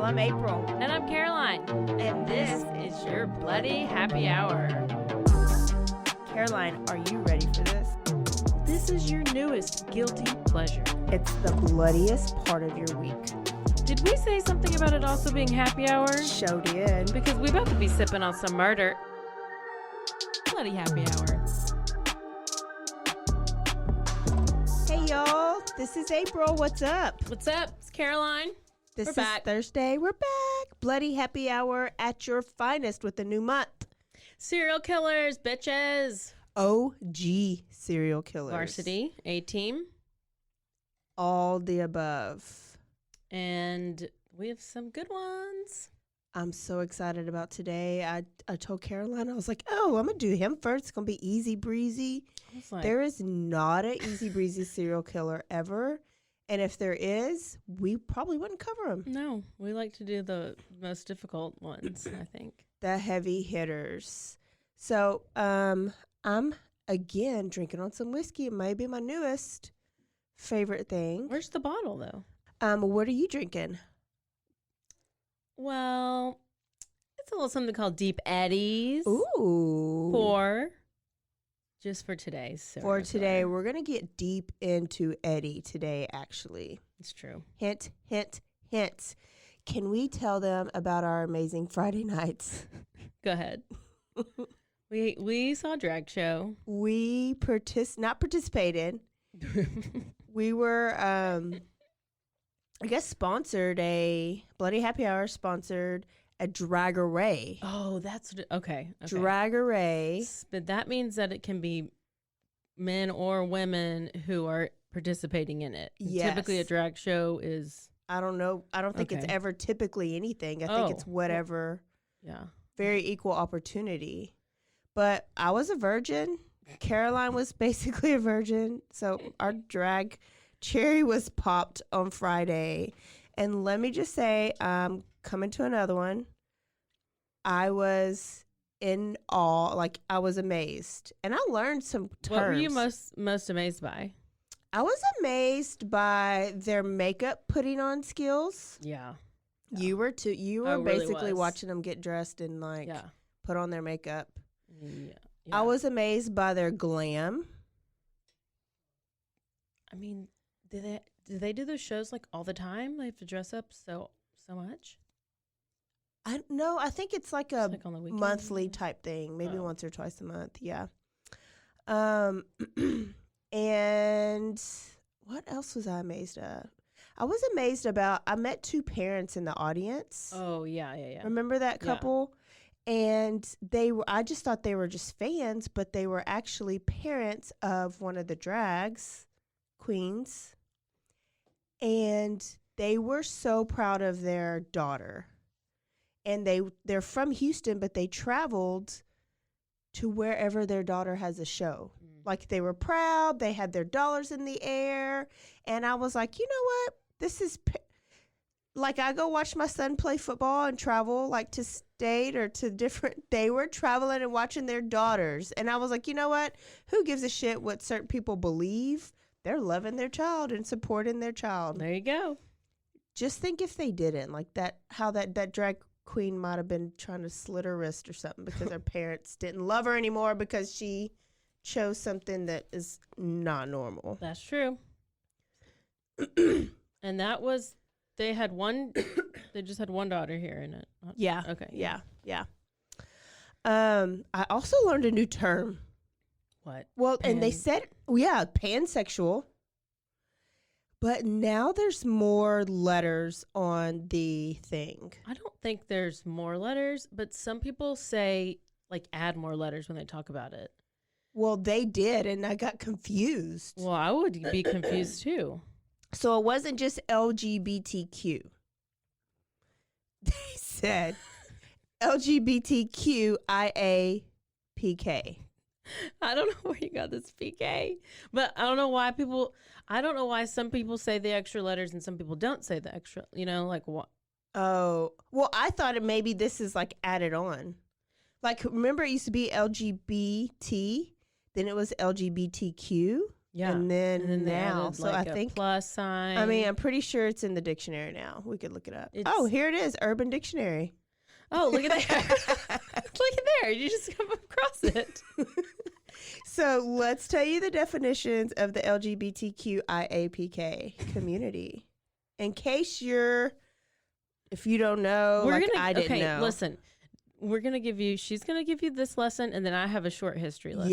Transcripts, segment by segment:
I'm April. And I'm Caroline. And this is your Bloody Happy Hour. Caroline, are you ready for this? This is your newest guilty pleasure. It's the bloodiest part of your week. Did we say something about it also being happy hour? Show did. Because we about to be sipping on some murder. Bloody Happy Hour. Hey, y'all. This is April. What's up? What's up? It's Caroline. This We're is back. Thursday. We're back. Bloody Happy Hour at your finest with a new month. Serial killers, bitches. OG serial killers. Varsity, A-Team. All the above. And we have some good ones. I'm so excited about today. I told Caroline, I was like, oh, I'm going to do him first. It's going to be easy breezy. Like, There is not an easy breezy serial killer ever. And if there is, we probably wouldn't cover him. no, we like to do the most difficult ones, I think. The heavy hitters. So I'm, again, drinking on some whiskey. It may be my newest favorite thing. Where's the bottle, though? What are you drinking? Well, it's a little something called Deep Eddies. Ooh. Just for today. For today, we're going to get deep into Eddy today, actually. It's true. Hint, hint, hint. Can we tell them about our amazing Friday nights? Go ahead. We saw a drag show. We not participated. We were, I guess, sponsored a Bloody Happy Hour sponsored a drag array. Oh, that's okay. Drag array. But that means that it can be men or women who are participating in it. Yes. Typically, a drag show is. I don't know. I don't think it's Okay. ever typically anything. I think it's whatever. Yeah. Very equal opportunity. But I was a virgin. Caroline was basically a virgin. So our drag cherry was popped on Friday. And let me just say, coming to another one, I was in awe. Like, I was amazed. And I learned some terms. What were you most amazed by? I was amazed by their makeup putting on skills. Yeah. You were too. You were I really basically was. watching them get dressed and put on their makeup. Yeah. I was amazed by their glam. I mean, do they do those shows like all the time? They have to dress up so much. I think it's like a Like on the weekend? monthly type thing, maybe Oh. once or twice a month. Yeah. And what else was I amazed at? I was amazed about. I met two parents in the audience. Oh yeah. Remember that Yeah. couple? And I just thought they were just fans, but they were actually parents of one of the drags queens. And they were so proud of their daughter. And they're from Houston, but they traveled to wherever their daughter has a show. Like, they were proud. They had their dollars in the air. And I was like, you know what? This is like, I go watch my son play football and travel like to state or to different. They were traveling and watching their daughters. And I was like, you know what? Who gives a shit what certain people believe? They're loving their child and supporting their child. There you go. Just think if they didn't, like that, how that drag queen might have been trying to slit her wrist or something because her parents didn't love her anymore because she chose something that is not normal. That's true. And that was, they just had one daughter here in it. Yeah. Okay. Yeah. I also learned a new term. What? Well, and they said, pansexual. But now there's more letters on the thing. I don't think there's more letters, but some people say, like, add more letters when they talk about it. Well, they did, and I got confused. Well, I would be confused too. So it wasn't just LGBTQ. They said LGBTQIAPK. I don't know where you got this PK, but I don't know why some people say the extra letters and some people don't say the extra, like what? Oh, well, I thought maybe this is like added on. Like, remember it used to be LGBT, then it was LGBTQ. Yeah. And then they now. added, So like, I a think, plus sign. I mean, I'm pretty sure it's in the dictionary now. We could look it up. It's- Oh, here it is, Urban Dictionary. oh, look at there. Look at there. You just come across it. So let's tell you the definitions of the LGBTQIAPK community. In case if you don't know, I didn't know. Listen, she's going to give you this lesson, and then I have a short history lesson.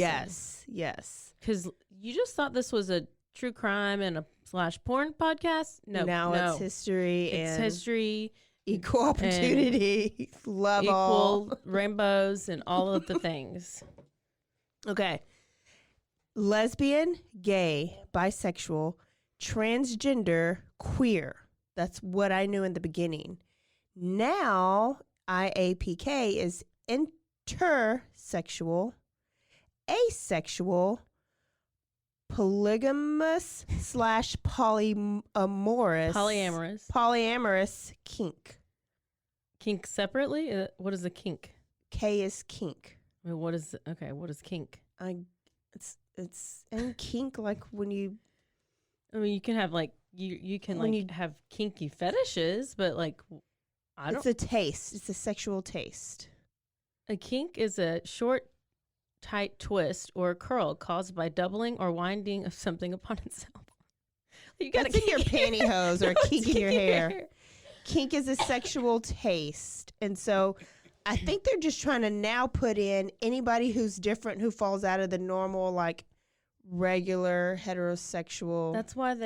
Yes. Because you just thought this was a true crime and a /porn podcast. No. It's history It's and history. equal opportunity, love all. Equal rainbows and all of the things. Okay. Lesbian, gay, bisexual, transgender, queer. That's what I knew in the beginning. Now, IAPK is intersexual, asexual, polygamous / polyamorous kink. Kink separately? What is a kink? K is kink. I mean, what is kink? It's in kink, like when you. I mean, you can have like you can have kinky fetishes, but like It's a taste. It's a sexual taste. A kink is a short, tight twist or curl caused by doubling or winding of something upon itself. You got That's in your pantyhose or a kink in your hair. Kink is a sexual taste, and so I think they're just trying to now put in anybody who's different, who falls out of the normal, like, regular heterosexual. That's why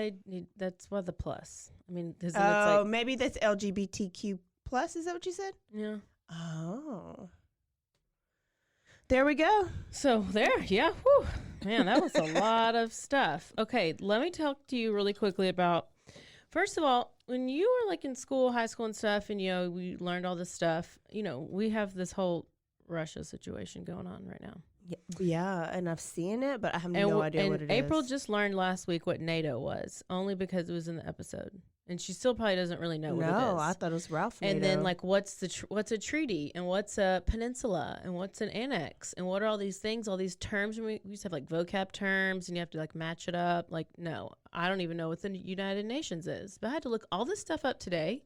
that's why the plus. I mean, oh, it's like, maybe that's LGBTQ plus. Is that what you said? Yeah. Oh. There we go. So there, yeah. Whew. Man, that was a lot of stuff. Okay, let me talk to you really quickly about, first of all, when you were like in school, high school and stuff, and, we learned all this stuff, we have this whole Russia situation going on right now. Yeah, and I've seen it, but I have no idea what it is. April just learned last week what NATO was, only because it was in the episode. And she still probably doesn't really know what it is. No, I thought it was Ralph. And then, like, what's a treaty, and what's a peninsula, and what's an annex, and what are all these things, all these terms? We used to have like vocab terms, and you have to like match it up. Like, no, I don't even know what the United Nations is. But I had to look all this stuff up today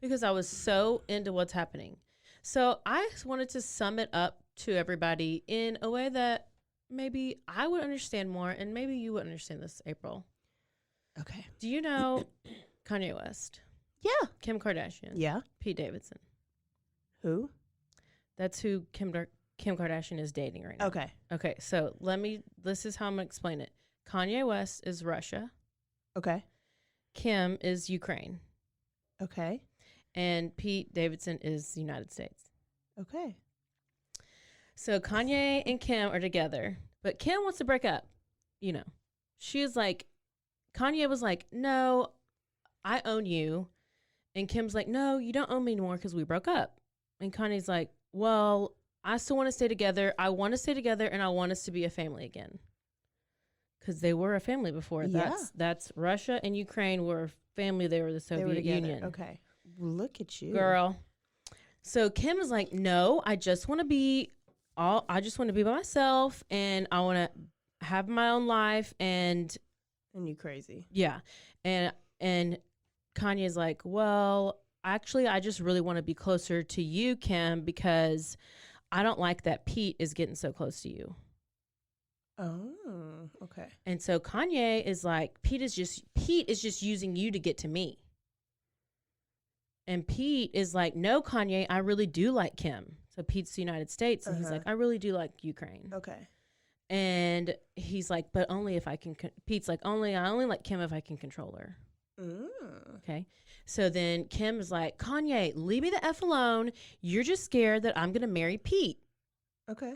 because I was so into what's happening. So I wanted to sum it up to everybody in a way that maybe I would understand more, and maybe you would understand this, April. Okay. Do you know Kanye West? Yeah. Kim Kardashian? Yeah. Pete Davidson? Who? That's who Kim Kardashian is dating right now. Okay, so this is how I'm going to explain it. Kanye West is Russia. Okay. Kim is Ukraine. Okay. And Pete Davidson is the United States. Okay. So Kanye and Kim are together, but Kim wants to break up. She is like, Kanye was like, no, I own you. And Kim's like, no, you don't own me anymore because we broke up. And Kanye's like, well, I still want to stay together. I want to stay together, and I want us to be a family again. Because they were a family before. Yeah. That's Russia and Ukraine were a family. They were the Soviet Union. Okay. Look at you. Girl. So Kim is like, no, I just want to be by myself, and I want to have my own life. And you crazy. Yeah. And Kanye's like, well, actually, I just really want to be closer to you, Kim, because I don't like that Pete is getting so close to you. Oh, okay. And so Kanye is like, Pete is just using you to get to me. And Pete is like, no, Kanye, I really do like Kim. So Pete's the United States, and he's like, I really do like Ukraine. Okay. And he's like, but only if I can. Pete's like, I only like Kim if I can control her. Okay. So then Kim is like, Kanye, leave me the F alone. You're just scared that I'm going to marry Pete. Okay.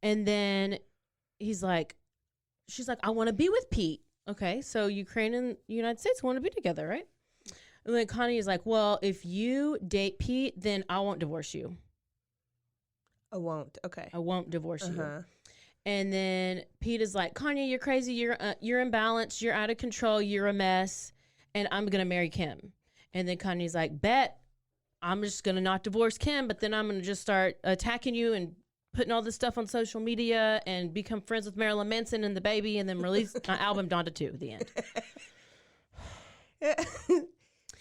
And then she's like, I want to be with Pete. Okay. So Ukraine and the United States want to be together, right? And then Kanye is like, well, if you date Pete, then I won't divorce you. I won't. Okay. I won't divorce you. And then Pete is like, Kanye, you're crazy. You're imbalanced. You're out of control. You're a mess. And I'm going to marry Kim. And then Kanye's like, bet I'm just going to not divorce Kim, but then I'm going to just start attacking you and putting all this stuff on social media and become friends with Marilyn Manson and the baby, and then release my album Donda 2 at the end.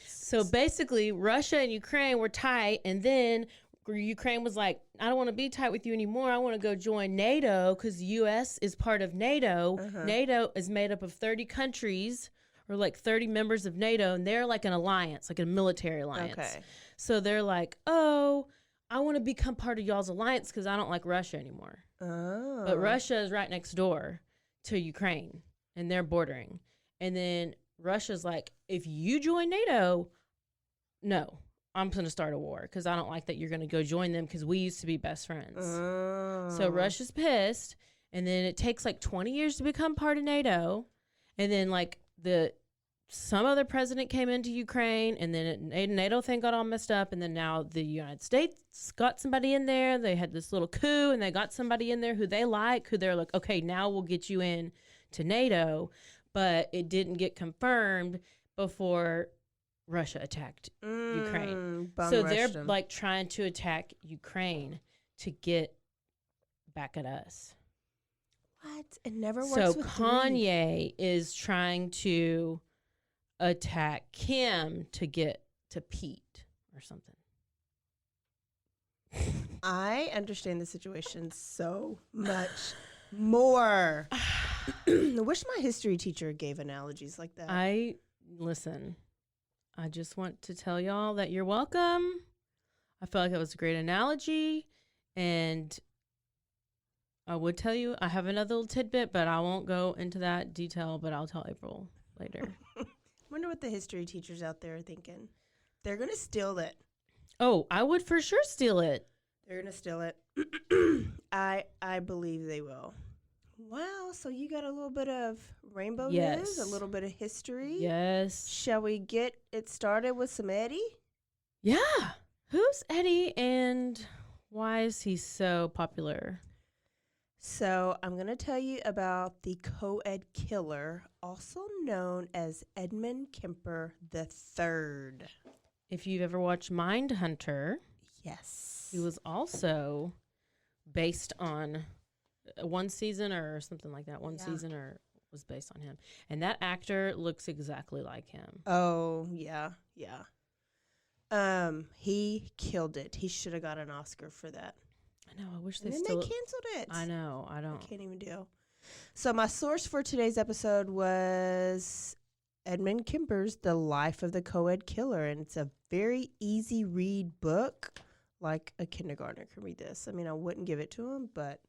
So basically, Russia and Ukraine were tight, and then Ukraine was like, I don't want to be tight with you anymore. I want to go join NATO because the U.S. is part of NATO. NATO is made up of 30 countries, or like 30 members of NATO, and they're like an alliance, like a military alliance. Okay. So they're like, oh, I want to become part of y'all's alliance because I don't like Russia anymore. Oh. But Russia is right next door to Ukraine, and they're bordering. And then Russia's like, if you join NATO, no, I'm going to start a war because I don't like that you're going to go join them because we used to be best friends. Oh. So Russia's pissed, and then it takes like 20 years to become part of NATO. And then like some other president came into Ukraine, and then NATO thing got all messed up, and then now the United States got somebody in there. They had this little coup, and they got somebody in there who they like, who they're like, okay, now we'll get you in to NATO. But it didn't get confirmed before Russia attacked Ukraine. So they're like trying to attack Ukraine to get back at us. What? It never works. So with Kanye is trying to attack Kim to get to Pete or something. I understand the situation so much more. I wish my history teacher gave analogies like that. Listen, I just want to tell y'all that you're welcome. I feel like it was a great analogy, and I would tell you I have another little tidbit, but I won't go into that detail, but I'll tell April later. Wonder what the history teachers out there are thinking. They're going to steal it. Oh, I would for sure steal it. They're going to steal it. I believe they will. Wow, so you got a little bit of rainbow news, a little bit of history. Yes. Shall we get it started with some Eddy? Yeah. Who's Eddy and why is he so popular? So I'm going to tell you about the co-ed killer, also known as Edmund Kemper III. If you've ever watched Mindhunter, yes, he was also based on one season or something like that. One season or was based on him. And that actor looks exactly like him. Oh, yeah. He killed it. He should have got an Oscar for that. I know. I wish they canceled it. I know. I can't even deal. So my source for today's episode was Edmund Kemper's The Life of the Co-ed Killer, and it's a very easy read book. Like a kindergartner can read this. I mean, I wouldn't give it to him, but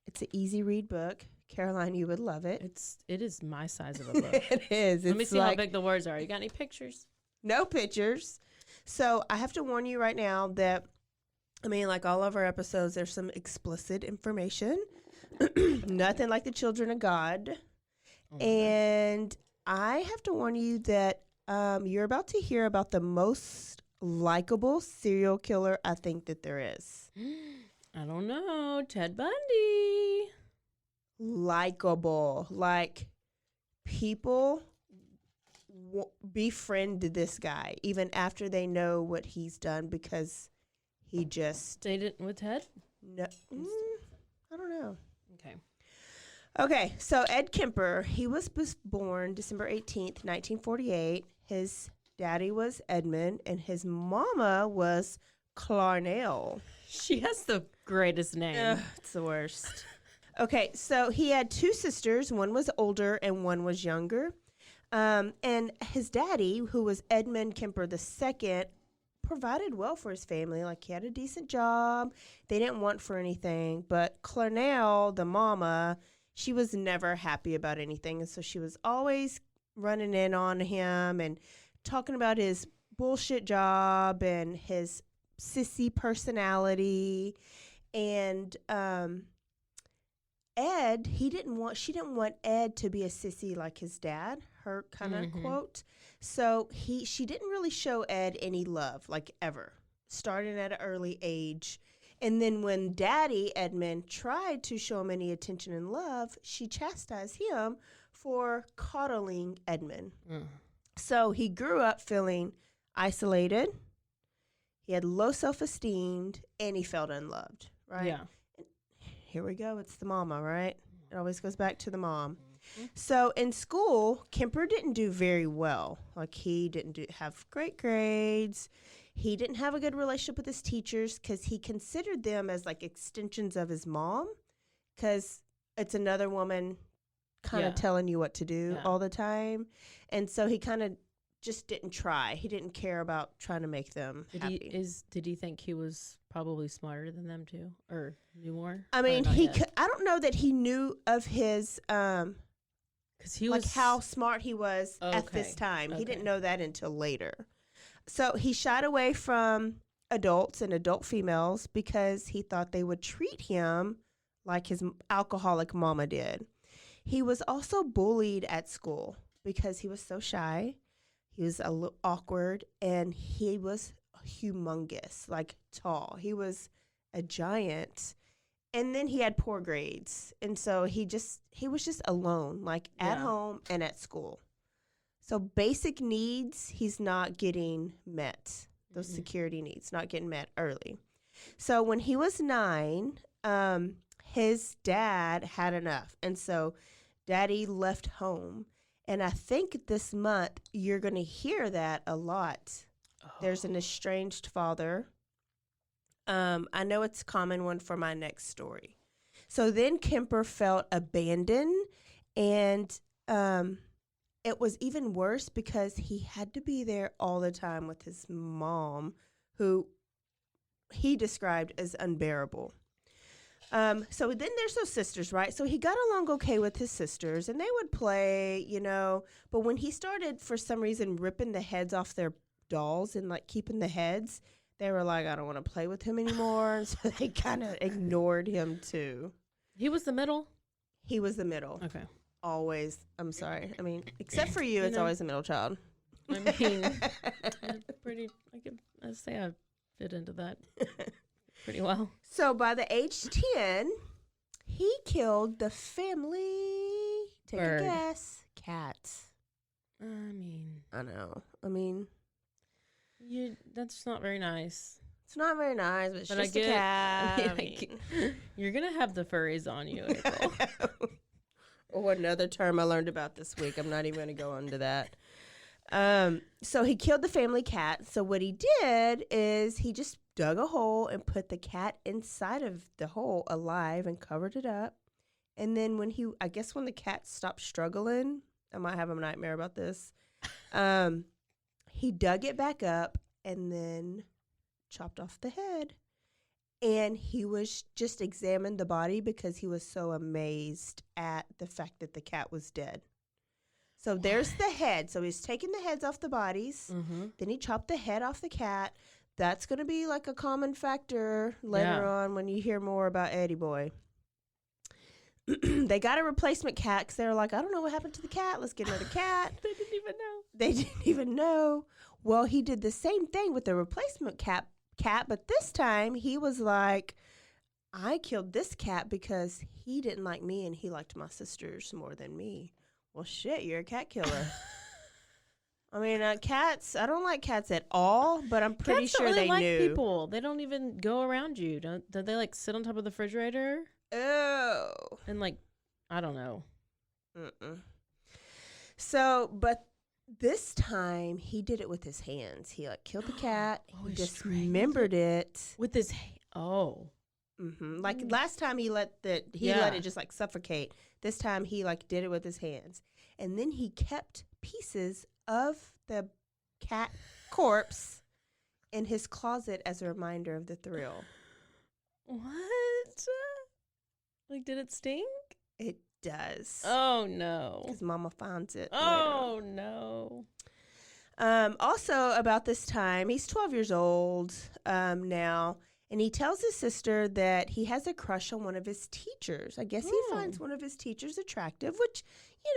it's an easy read book. Caroline, you would love it. It is my size of a book. It is. Let me see how big the words are. You got any pictures? No pictures. So I have to warn you right now that, I mean, like all of our episodes, there's some explicit information. Nothing like the children of God. And I have to warn you that you're about to hear about the most likable serial killer I think that there is. I don't know. Ted Bundy. Likable. Like, people befriend this guy even after they know what he's done because he just stayed it with Ted? No, I don't know. Okay, so Ed Kemper, he was born December 18th, 1948. His daddy was Edmund, and his mama was Clarnell. She has the greatest name. It's the worst. Okay, so he had two sisters. One was older and one was younger. And his daddy, who was Edmund Kemper II, provided well for his family. Like, he had a decent job. They didn't want for anything. But Clarnell, the mama, she was never happy about anything. And so she was always running in on him and talking about his bullshit job and his sissy personality. And Ed, she didn't want Ed to be a sissy like his dad, her kind of quote. So she didn't really show Ed any love, like, ever, starting at an early age. And then when Daddy Edmund tried to show him any attention and love, she chastised him for coddling Edmund. So he grew up feeling isolated. He had low self-esteem, and he felt unloved, right? Yeah. here we go. It's the mama, right? It always goes back to the mom. So in school, Kemper didn't do very well. Like he didn't have great grades. He didn't have a good relationship with his teachers because he considered them as like extensions of his mom, because it's another woman kind of telling you what to do all the time. And so he kind of just didn't try. He didn't care about trying to make them happy. Did he think he was probably smarter than them too, or knew more? I mean, I don't know that he knew of his because he like was how smart he was at this time. He didn't know that until later. So he shied away from adults and adult females because he thought they would treat him like his alcoholic mama did. He was also bullied at school because he was so shy. He was a little awkward, and he was humongous, like tall. He was a giant. And then he had poor grades. And so he was just alone, like at home and at school. So basic needs, he's not getting met. Those security needs, not getting met early. So when he was 9, his dad had enough. And so Daddy left home. And I think this month you're going to hear that a lot. Oh. There's an estranged father. I know it's a common one for my next story. So then Kemper felt abandoned, and it was even worse because he had to be there all the time with his mom, who he described as unbearable. So then there's those sisters, right? So he got along okay with his sisters, and they would play, but when he started, for some reason, ripping the heads off their dolls and like keeping the heads, they were like, I don't want to play with him anymore. And so they kind of ignored him too. He was the middle? He was the middle. Okay. Always. I'm sorry. I mean, except for you, it's always the middle child. I mean, I'd say I fit into that pretty well. So by the age 10, he killed the family, take a guess, cat. I know. That's not very nice. It's not very nice, but it's just a cat. You're going to have the furries on you, April. Or another term I learned about this week. I'm not even going to go into that. So he killed the family cat. So what he did is he just dug a hole and put the cat inside of the hole alive and covered it up. And then when the cat stopped struggling, I might have a nightmare about this. He dug it back up and then chopped off the head. And he was just examined the body because he was so amazed at the fact that the cat was dead. So there's the head. So he's taking the heads off the bodies. Mm-hmm. Then he chopped the head off the cat. That's going to be like a common factor later on when you hear more about Eddy Boy. They got a replacement cat because they were like, I don't know what happened to the cat. Let's get another cat. They didn't even know. Well, he did the same thing with the replacement cat, but this time he was like, I killed this cat because he didn't like me and he liked my sisters more than me. Well, shit, you're a cat killer. I mean, cats, I don't like cats at all, but I'm pretty cats sure don't really they like knew. People. They don't even go around you. Don't they like sit on top of the refrigerator? Oh. And like, I don't know. So, but this time he did it with his hands. He like killed the cat, he dismembered it with his Like last time he let it just like suffocate. This time he like did it with his hands. And then he kept pieces of the cat corpse in his closet as a reminder of the thrill. What? Like, did it stink? It does. Oh, no. Because Mama finds it. Oh, no. Also, about this time, he's 12 years old now, and he tells his sister that he has a crush on one of his teachers. I guess he finds one of his teachers attractive, which,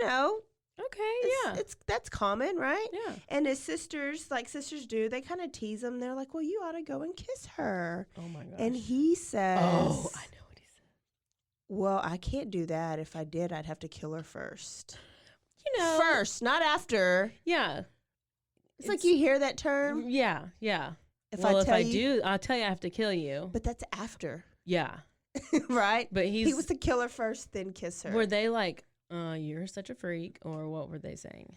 okay, that's common, right? Yeah. And his sisters, like sisters do, they kind of tease him. They're like, well, you ought to go and kiss her. Oh, my gosh. And he says, oh, I know what he said. Well, I can't do that. If I did, I'd have to kill her first. First, not after. Yeah. It's like you hear that term. Yeah. If I do, I'll tell you I have to kill you. But that's after. Yeah. Right? But He was the killer first, then kiss her. Were they like, you're such a freak, or what were they saying?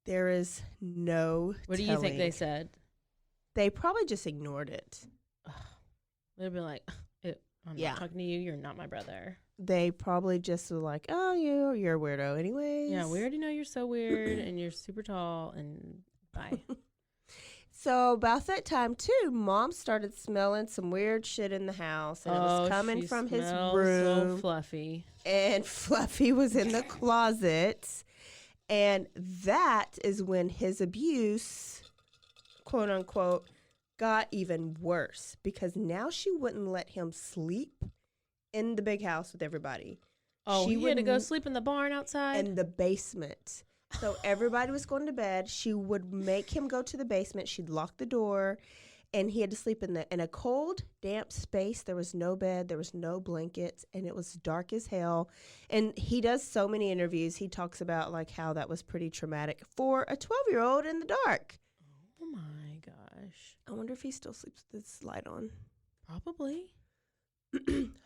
There is no What do you think they said? They probably just ignored it. They'd be like, I'm not talking to you. You're not my brother. They probably just were like, oh, you're a weirdo anyways. Yeah, we already know you're so weird and you're super tall and bye. So about that time, too, Mom started smelling some weird shit in the house. And it was coming from his room. So Fluffy. And Fluffy was in the closet. And that is when his abuse, quote unquote, got even worse. Because now she wouldn't let him sleep in the big house with everybody. Oh, he had to go sleep in the barn outside? In the basement. So everybody was going to bed. She would make him go to the basement. She'd lock the door, and he had to sleep in a cold, damp space. There was no bed. There was no blankets, and it was dark as hell. And he does so many interviews. He talks about like how that was pretty traumatic for a 12-year-old in the dark. Oh my gosh! I wonder if he still sleeps with this light on. Probably.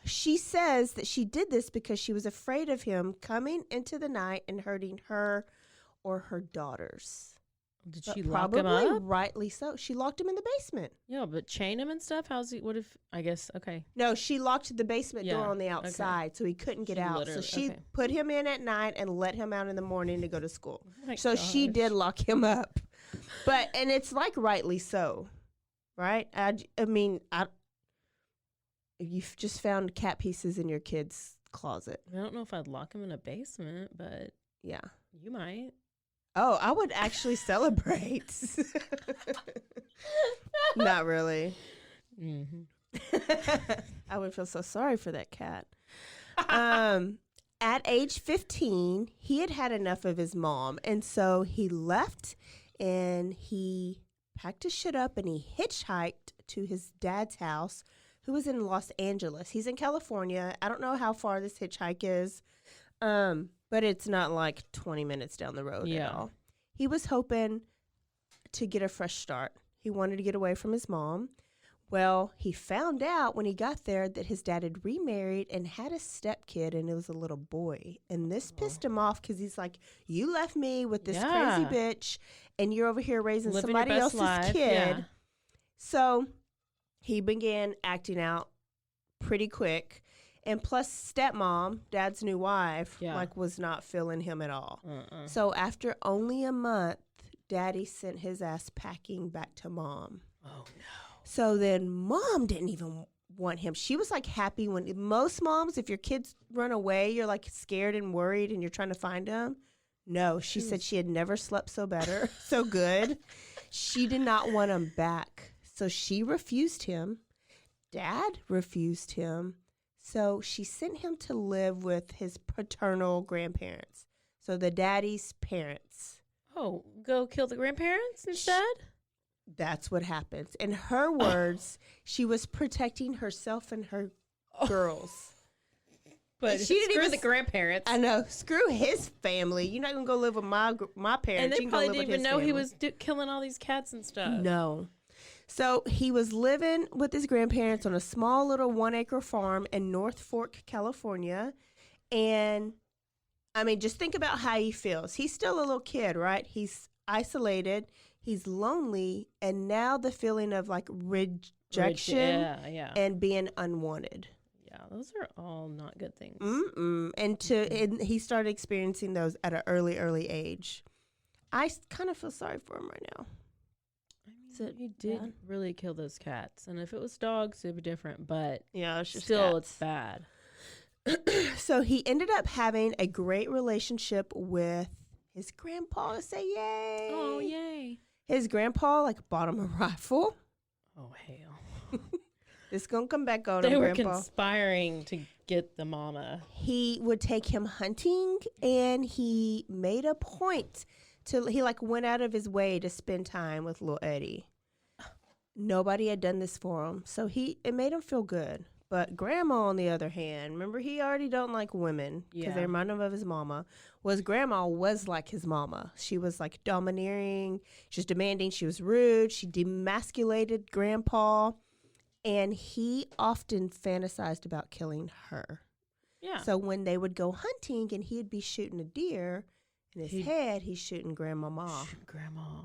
She says that she did this because she was afraid of him coming into the night and hurting her or her daughters. Did she lock him up? Rightly so. She locked him in the basement. Yeah, but chain him and stuff? What if, I guess, okay. No, she locked the basement door on the outside so he couldn't get out. So she put him in at night and let him out in the morning to go to school. So she did lock him up. And it's like rightly so, right? I mean, you've just found cat pieces in your kid's closet. I don't know if I'd lock him in a basement, but yeah, you might. Oh, I would actually celebrate. Not really. Mm-hmm. I would feel so sorry for that cat. At age 15, he had had enough of his mom, and so he left and he packed his shit up and he hitchhiked to his dad's house, who was in Los Angeles. He's in California. I don't know how far this hitchhike is. But it's not like 20 minutes down the road at all. He was hoping to get a fresh start. He wanted to get away from his mom. Well, he found out when he got there that his dad had remarried and had a stepkid, and it was a little boy. And this pissed him off because he's like, you left me with this crazy bitch, and you're over here raising somebody else's kid. Yeah. So he began acting out pretty quick. And plus, stepmom, dad's new wife, was not feeling him at all. So after only a month, daddy sent his ass packing back to mom. Oh, no. So then mom didn't even want him. She was like happy when most moms, if your kids run away, you're like scared and worried and you're trying to find them. No, she said she had never slept so good. She did not want him back. So she refused him. Dad refused him. So she sent him to live with his paternal grandparents. So the daddy's parents. Oh, go kill the grandparents instead? That's what happens. In her words, she was protecting herself and her girls. But she didn't screw the grandparents. I know. Screw his family. You're not going to go live with my parents. And they probably didn't even know he was killing all these cats and stuff. No. So he was living with his grandparents on a small little 1-acre farm in North Fork, California. And, I mean, just think about how he feels. He's still a little kid, right? He's isolated. He's lonely. And now the feeling of, like, rejection and being unwanted. Yeah, those are all not good things. And he started experiencing those at an early age. I kind of feel sorry for him right now. He did really kill those cats. And if it was dogs, it'd be different. But it's just still, it's bad. So he ended up having a great relationship with his grandpa. Say yay. Oh, yay. His grandpa, bought him a rifle. Oh, hell. It's going to come back on him, Grandpa. They were conspiring to get the mama. He would take him hunting, and he made a point he went out of his way to spend time with little Eddy. Nobody had done this for him, so it made him feel good. But Grandma, on the other hand, remember he already don't like women because they remind him of his mama. Grandma was like his mama. She was domineering. She was demanding. She was rude. She demasculated Grandpa, And he often fantasized about killing her. Yeah. So when they would go hunting and he'd be shooting a deer, in his head, he's shooting Grandmama. Grandma.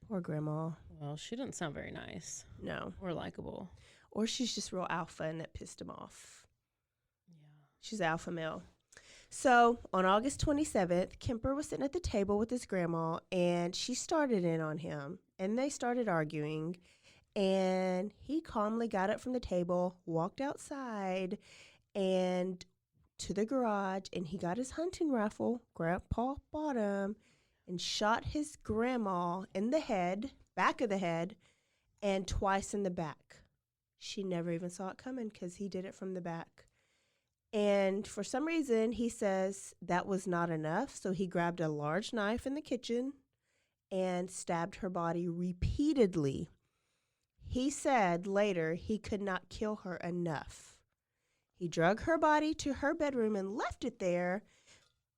Poor Grandma. Well, she doesn't sound very nice. No. Or likable. Or she's just real alpha and that pissed him off. Yeah. She's alpha male. So on August 27th, Kemper was sitting at the table with his grandma, and she started in on him. And they started arguing. And he calmly got up from the table, walked outside, and to the garage, and he got his hunting rifle. Grandpa bought him, and shot his grandma in the head, back of the head, and twice in the back. She never even saw it coming because he did it from the back. And for some reason, he says that was not enough, so he grabbed a large knife in the kitchen and stabbed her body repeatedly. He said later he could not kill her enough. He drug her body to her bedroom and left it there,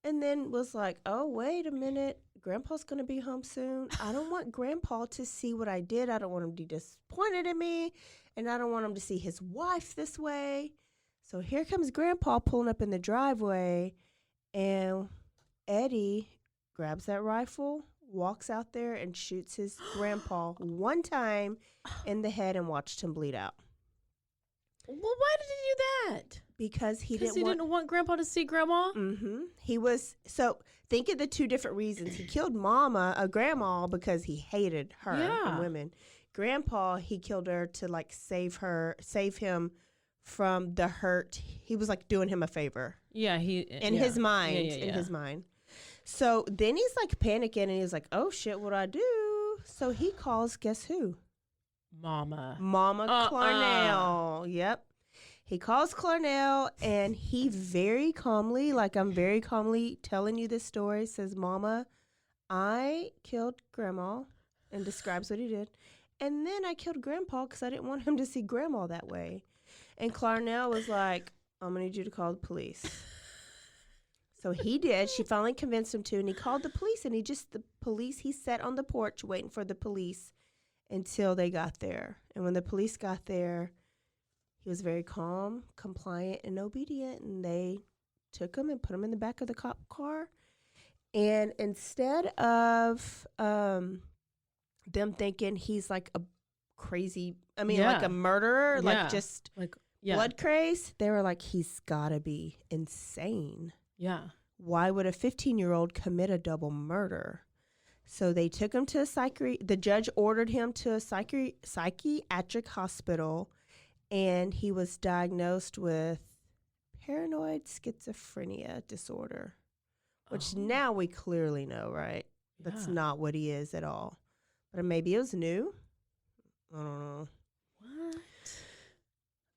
and then was like, oh, wait a minute. Grandpa's going to be home soon. I don't want Grandpa to see what I did. I don't want him to be disappointed in me, and I don't want him to see his wife this way. So here comes Grandpa pulling up in the driveway, and Eddy grabs that rifle, walks out there, and shoots his grandpa one time in the head and watched him bleed out. Well, why did he do that? Because he didn't want Grandpa to see Grandma? Mm-hmm. He was, so think of the two different reasons. He killed Grandma, because he hated her and women. Grandpa, he killed her to like save him from the hurt. He was like doing him a favor. Yeah, in his mind. In his mind. So then he's like panicking, and he's like, oh shit, what do I do? So he calls, guess who? Mama Clarnell. Yep. He calls Clarnell, and he very calmly, like I'm very calmly telling you this story, says, Mama, I killed Grandma, and describes what he did. And then I killed Grandpa because I didn't want him to see Grandma that way. And Clarnell was like, I'm going to need you to call the police. So he did. She finally convinced him to, and he called the police, and he sat on the porch waiting for the police until they got there. And when the police got there, he was very calm, compliant, and obedient, and they took him and put him in the back of the cop car. And instead of them thinking he's like a crazy, like a murderer, like just blood craze, they were like, he's got to be insane. Yeah. Why would a 15-year-old commit a double murder? So they took him to the judge ordered him to a psychiatric hospital, and he was diagnosed with paranoid schizophrenia disorder, which now we clearly know, right? Yeah. That's not what he is at all. But maybe it was new. I don't know.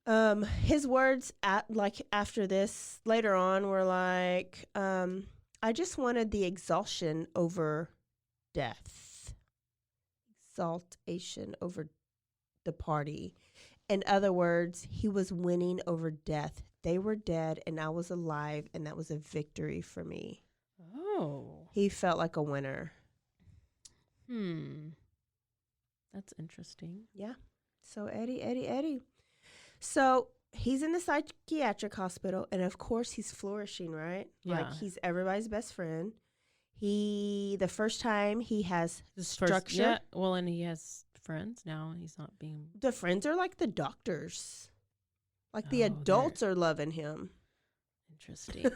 What? His words after this later on were like, I just wanted the exaltation over death. Exaltation over the party. In other words, he was winning over death. They were dead and I was alive, and that was a victory for me. Oh. He felt like a winner. That's interesting. Yeah. So Eddy. So he's in the psychiatric hospital, and of course he's flourishing, right? Yeah. Like he's everybody's best friend. The first time he has structure. Yeah. Well, and he has friends now. He's not being. The friends are like the doctors. Like the adults are loving him. Interesting.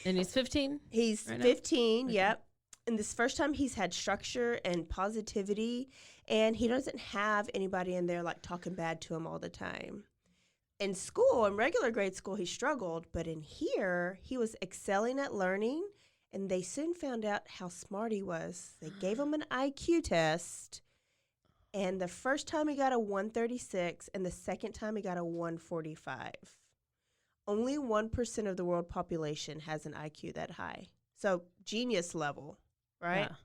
And he's 15? He's right 15, yep. And this first time he's had structure and positivity, and he doesn't have anybody in there like talking bad to him all the time. In school, in regular grade school, he struggled, but in here, he was excelling at learning, and they soon found out how smart he was. They gave him an IQ test, and the first time he got a 136, and the second time he got a 145. Only 1% of the world population has an IQ that high. So genius level, right? Yeah.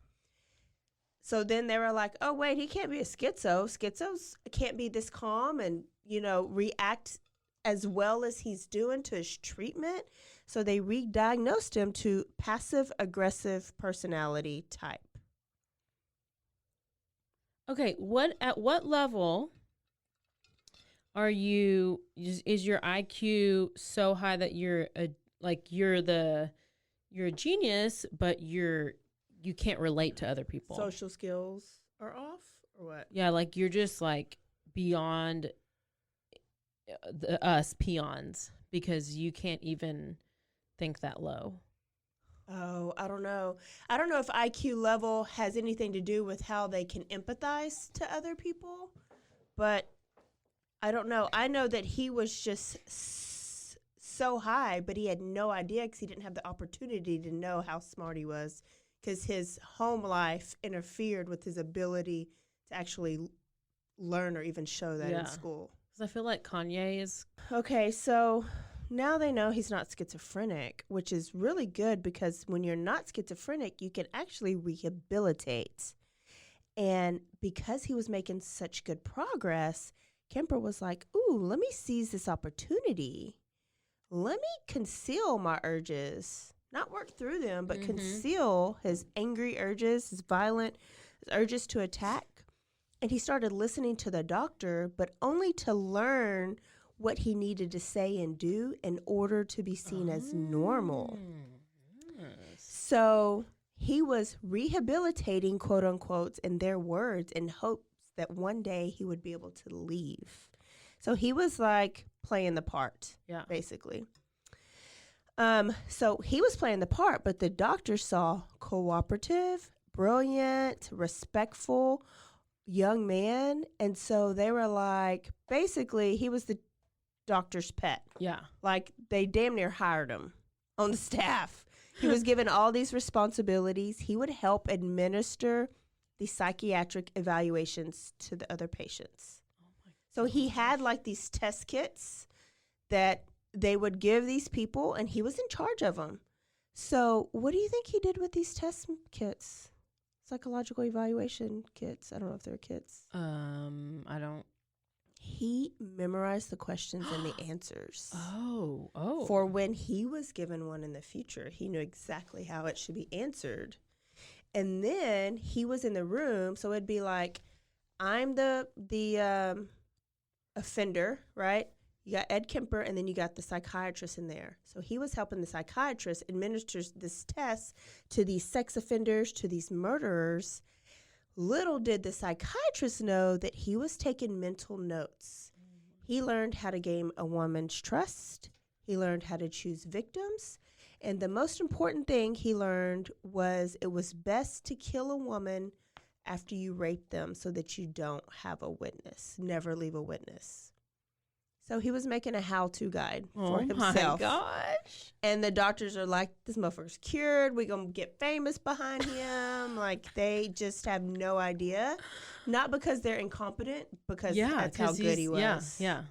So then they were like, oh, wait, he can't be a schizo. Schizos can't be this calm and, react as well as he's doing to his treatment. So they re-diagnosed him to passive-aggressive personality type. Okay, at what level is your IQ so high that you're a genius, but you can't relate to other people. Social skills are off, or what? Yeah, like you're just like beyond us peons because you can't even think that low. Oh, I don't know. I don't know if IQ level has anything to do with how they can empathize to other people, but I don't know. I know that he was just so high, but he had no idea because he didn't have the opportunity to know how smart he was because his home life interfered with his ability to actually learn or even show that in school. Because I feel like Kanye is... Okay, so now they know he's not schizophrenic, which is really good because when you're not schizophrenic, you can actually rehabilitate. And because he was making such good progress, Kemper was like, ooh, let me seize this opportunity. Let me conceal my urges, not work through them, but conceal his angry urges, his violent urges to attack. And he started listening to the doctor, but only to learn what he needed to say and do in order to be seen as normal. So he was rehabilitating, quote unquote, in their words, in hopes that one day he would be able to leave. So he was like playing the part, basically. So he was playing the part, but the doctor saw cooperative, brilliant, respectful young man. And so they were like, basically, he was the doctor's pet. Yeah. Like they damn near hired him on the staff. He was given all these responsibilities. He would help administer the psychiatric evaluations to the other patients. So he had like these test kits that they would give these people, and he was in charge of them. So what do you think he did with these test kits? Psychological evaluation kits. I don't know if they're kits. I don't. He memorized the questions and the answers. Oh. For when he was given one in the future, he knew exactly how it should be answered. And then he was in the room, so it'd be like, I'm the offender, right? You got Ed Kemper, and then you got the psychiatrist in there. So he was helping the psychiatrist administer this test to these sex offenders, to these murderers. Little did the psychiatrist know that he was taking mental notes. He learned how to gain a woman's trust. He learned how to choose victims. And the most important thing he learned was it was best to kill a woman after you rape them so that you don't have a witness. Never leave a witness. So he was making a how-to guide for himself. Oh, my gosh. And the doctors are like, this motherfucker's cured. We're going to get famous behind him. Like, they just have no idea. Not because they're incompetent, because that's how good he was. Yeah.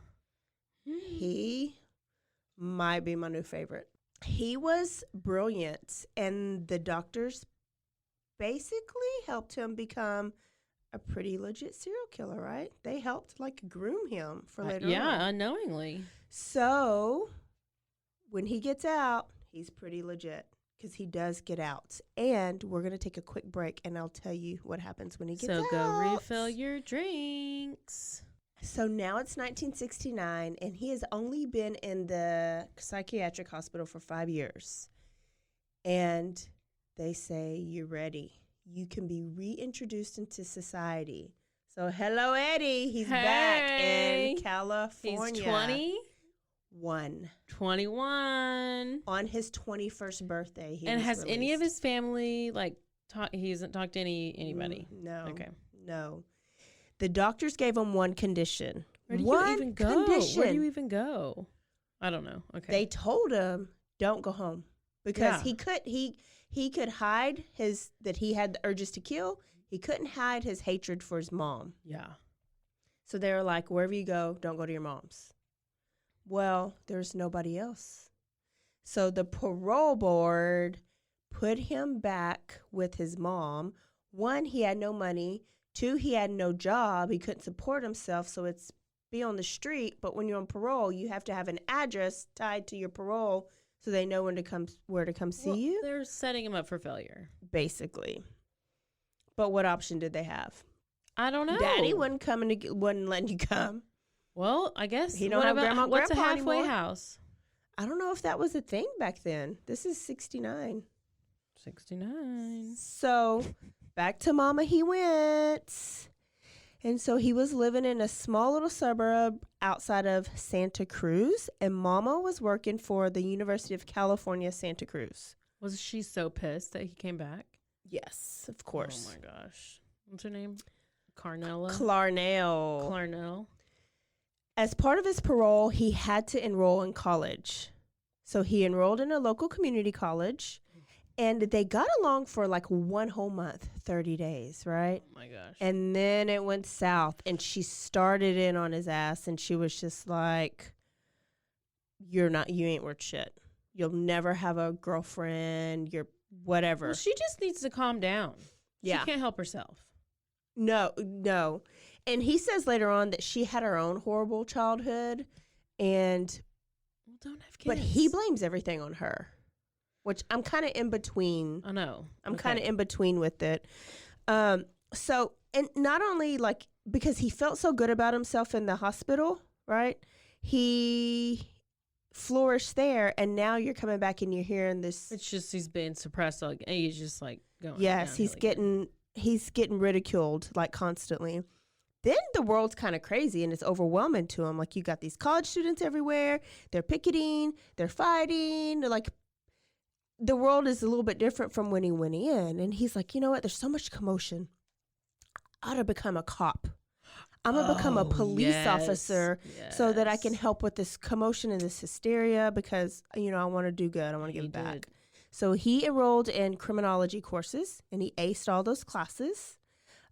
He might be my new favorite. He was brilliant, and the doctors basically helped him become a pretty legit serial killer, right? They helped like groom him for later on. Yeah, unknowingly. So when he gets out, he's pretty legit because he does get out. And we're going to take a quick break, and I'll tell you what happens when he gets out. So go refill your drinks. So now it's 1969, and he has only been in the psychiatric hospital for 5 years. And they say, you're ready. You can be reintroduced into society. So hello, Eddy. He's back in California. He's 21. On his 21st birthday. And has any of his family, like, he hasn't talked to anybody? No. Okay. No. The doctors gave him one condition. Where do you even go? Where do you even go? I don't know. Okay. They told him, don't go home. Because he could hide that he had the urges to kill. He couldn't hide his hatred for his mom. Yeah. So they were like, wherever you go, don't go to your mom's. Well, there's nobody else. So the parole board put him back with his mom. 1, he had no money. 2, he had no job. He couldn't support himself. So it's be on the street. But when you're on parole, you have to have an address tied to your parole so they know where to come see you. They're setting him up for failure. Basically. But what option did they have? I don't know. Daddy wouldn't letting you come. Well, I guess. He don't have grandma and what's a grandpa halfway anymore. house? I don't know if that was a thing back then. This is 69. 69. So back to Mama he went. And so he was living in a small little suburb outside of Santa Cruz. And Mama was working for the University of California, Santa Cruz. Was she so pissed that he came back? Yes, of course. Oh, my gosh. What's her name? Clarnell. Clarnell. As part of his parole, he had to enroll in college. So he enrolled in a local community college. And they got along for like 1 whole month, 30 days, right? Oh, my gosh. And then it went south, and she started in on his ass, and she was just like, you ain't worth shit. You'll never have a girlfriend. You're whatever. Well, she just needs to calm down. Yeah. She can't help herself. No. And he says later on that she had her own horrible childhood, and Well, don't have kids. but he blames everything on her, which I'm kind of in between. I know. I'm kind of in between with it. So, and not only like because he felt so good about himself in the hospital, right? He flourished there, and now you're coming back and you're hearing this. It's just he's being suppressed. Like, and he's just like going. Yes, he's getting ridiculed like constantly. Then the world's kind of crazy and it's overwhelming to him. Like you got these college students everywhere. They're picketing. They're fighting. They're like. The world is a little bit different from when he went in. And he's like, you know what? There's so much commotion. I ought to become a cop. I'm going to become a police officer so that I can help with this commotion and this hysteria because, I want to do good. I want to give back. So he enrolled in criminology courses and he aced all those classes.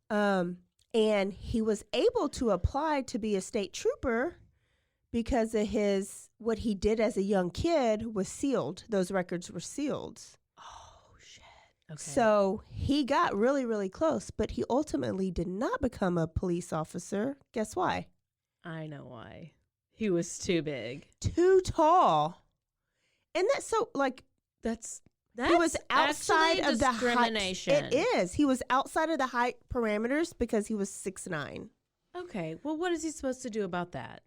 And he was able to apply to be a state trooper because of what he did as a young kid was sealed. Those records were sealed. Oh, shit. Okay. So he got really, really close, but he ultimately did not become a police officer. Guess why? I know why. He was too big. Too tall. And that's so, like... That's he was outside of the discrimination. height. It is. He was outside of the height parameters because he was 6'9". Okay. Well, what is he supposed to do about that?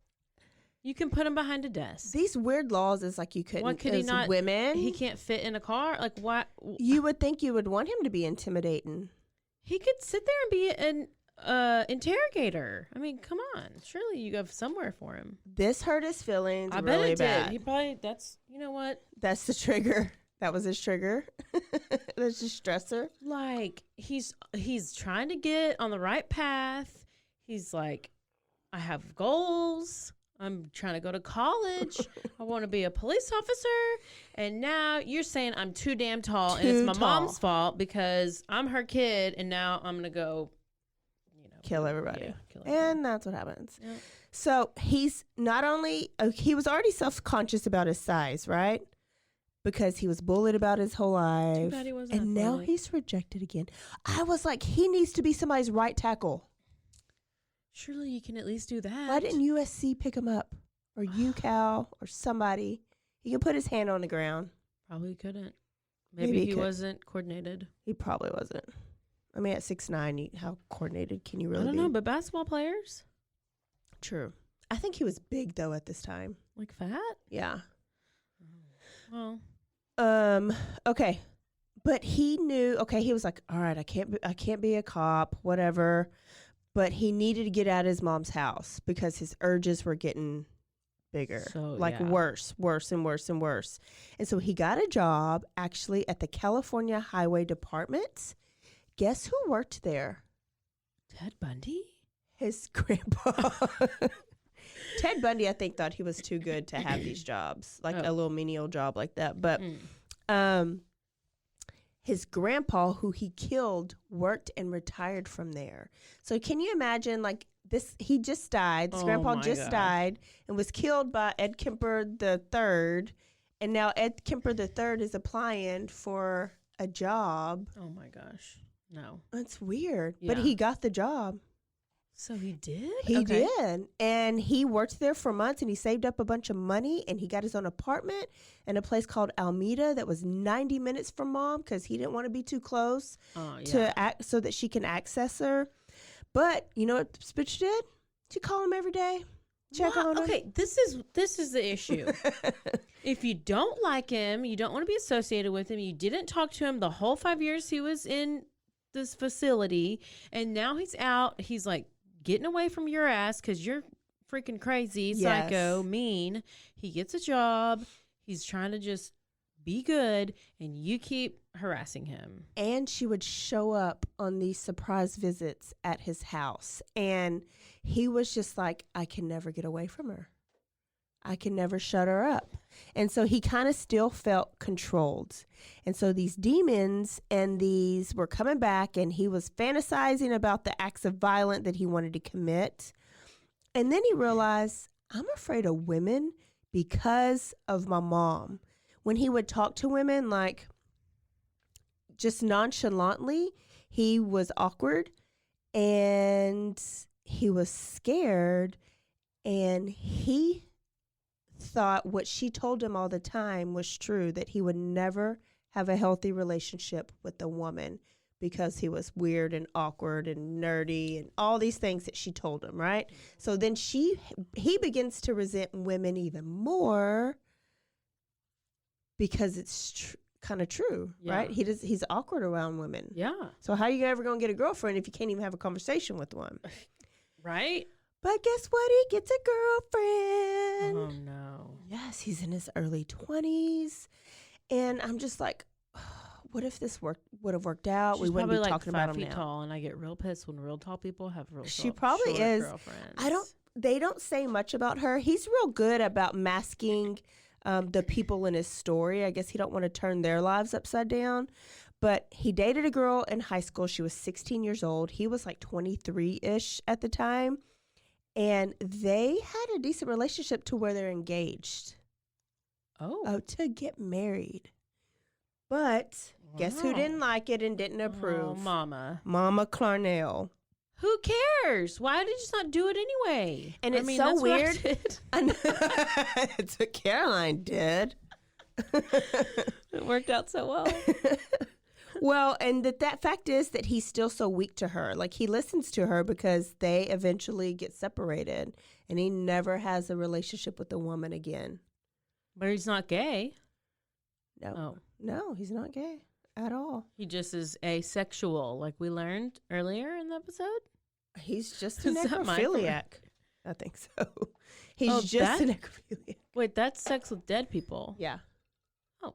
You can put him behind a desk. These weird laws is like you couldn't. Why could he not? Women. He can't fit in a car. Like what? You would think you would want him to be intimidating. He could sit there and be an interrogator. I mean, come on. Surely you have somewhere for him. This hurt his feelings. I really bet it bad. did. He probably. That's. You know what? That's the trigger. That was his trigger. That's his stressor. Like he's trying to get on the right path. He's like, I have goals. I'm trying to go to college. I want to be a police officer. And now you're saying I'm too damn tall and it's my mom's fault because I'm her kid. And now I'm going to go, kill everybody. Yeah, kill everybody. And that's what happens. Yep. So he's not only, he was already self-conscious about his size, right? Because he was bullied about his whole life. Too bad he wasn't and now athletic. he's rejected again. I was like, he needs to be somebody's right tackle. Surely you can at least do that. Why didn't USC pick him up? Or UCal or somebody? He could put his hand on the ground. Probably couldn't. Maybe he wasn't coordinated. He probably wasn't. I mean, at 6'9", how coordinated can you really be? I don't know, but basketball players? True. I think he was big, though, at this time. Like fat? Yeah. Well. Okay. But he knew, he was like, all right, I can't be a cop, whatever. But he needed to get out of his mom's house because his urges were getting bigger, worse and worse and worse. And so he got a job actually at the California Highway Department. Guess who worked there? Ted Bundy? His grandpa. Ted Bundy, I think, thought he was too good to have these jobs, like a little menial job like that. But his grandpa, who he killed, worked and retired from there. So can you imagine, like, this? He just died. This grandpa just died and was killed by Ed Kemper III. And now Ed Kemper III is applying for a job. Oh, my gosh. No. That's weird. Yeah. But he got the job. So he did? He did. And he worked there for months and he saved up a bunch of money and he got his own apartment in a place called Alameda that was 90 minutes from mom because he didn't want to be too close so that she can access her. But you know what this bitch did? She called him every day. check on him. Okay, this is the issue. If you don't like him, you don't want to be associated with him, you didn't talk to him the whole 5 years he was in this facility, and now he's out, he's like getting away from your ass because you're freaking crazy, psycho, mean. He gets a job. He's trying to just be good, and you keep harassing him. And she would show up on these surprise visits at his house. And he was just like, I can never get away from her. I can never shut her up. And so he kind of still felt controlled. And so these demons and these were coming back, and he was fantasizing about the acts of violence that he wanted to commit. And then he realized, I'm afraid of women because of my mom. When he would talk to women, like, just nonchalantly, he was awkward and he was scared, and he thought what she told him all the time was true, that he would never have a healthy relationship with a woman because he was weird and awkward and nerdy and all these things that she told him, right? So then he begins to resent women even more because it's kind of true, right? He's awkward around women. Yeah. So how are you ever going to get a girlfriend if you can't even have a conversation with one? Right? But guess what? He gets a girlfriend. Oh, no. Yes, he's in his early 20s. And I'm just like, what if this would have worked out? She's we wouldn't probably be like talking about 5 him feet now. tall, and I get real pissed when real tall people have real She short, probably short is. girlfriends. They don't say much about her. He's real good about masking the people in his story. I guess he don't want to turn their lives upside down. But he dated a girl in high school. She was 16 years old. He was like 23-ish at the time. And they had a decent relationship to where they're engaged. Oh, to get married. But guess who didn't like it and didn't approve? Oh, Mama Clarnell. Who cares? Why did you just not do it anyway? And it's so weird. It's what Caroline did. It worked out so well. Well, and that fact is that he's still so weak to her. Like, he listens to her because they eventually get separated, and he never has a relationship with a woman again. But he's not gay. No. Oh. No, he's not gay at all. He just is asexual, like we learned earlier in the episode. He's just a Is that my necrophiliac. I think so. He's just a necrophiliac. Wait, that's sex with dead people. Yeah. Oh.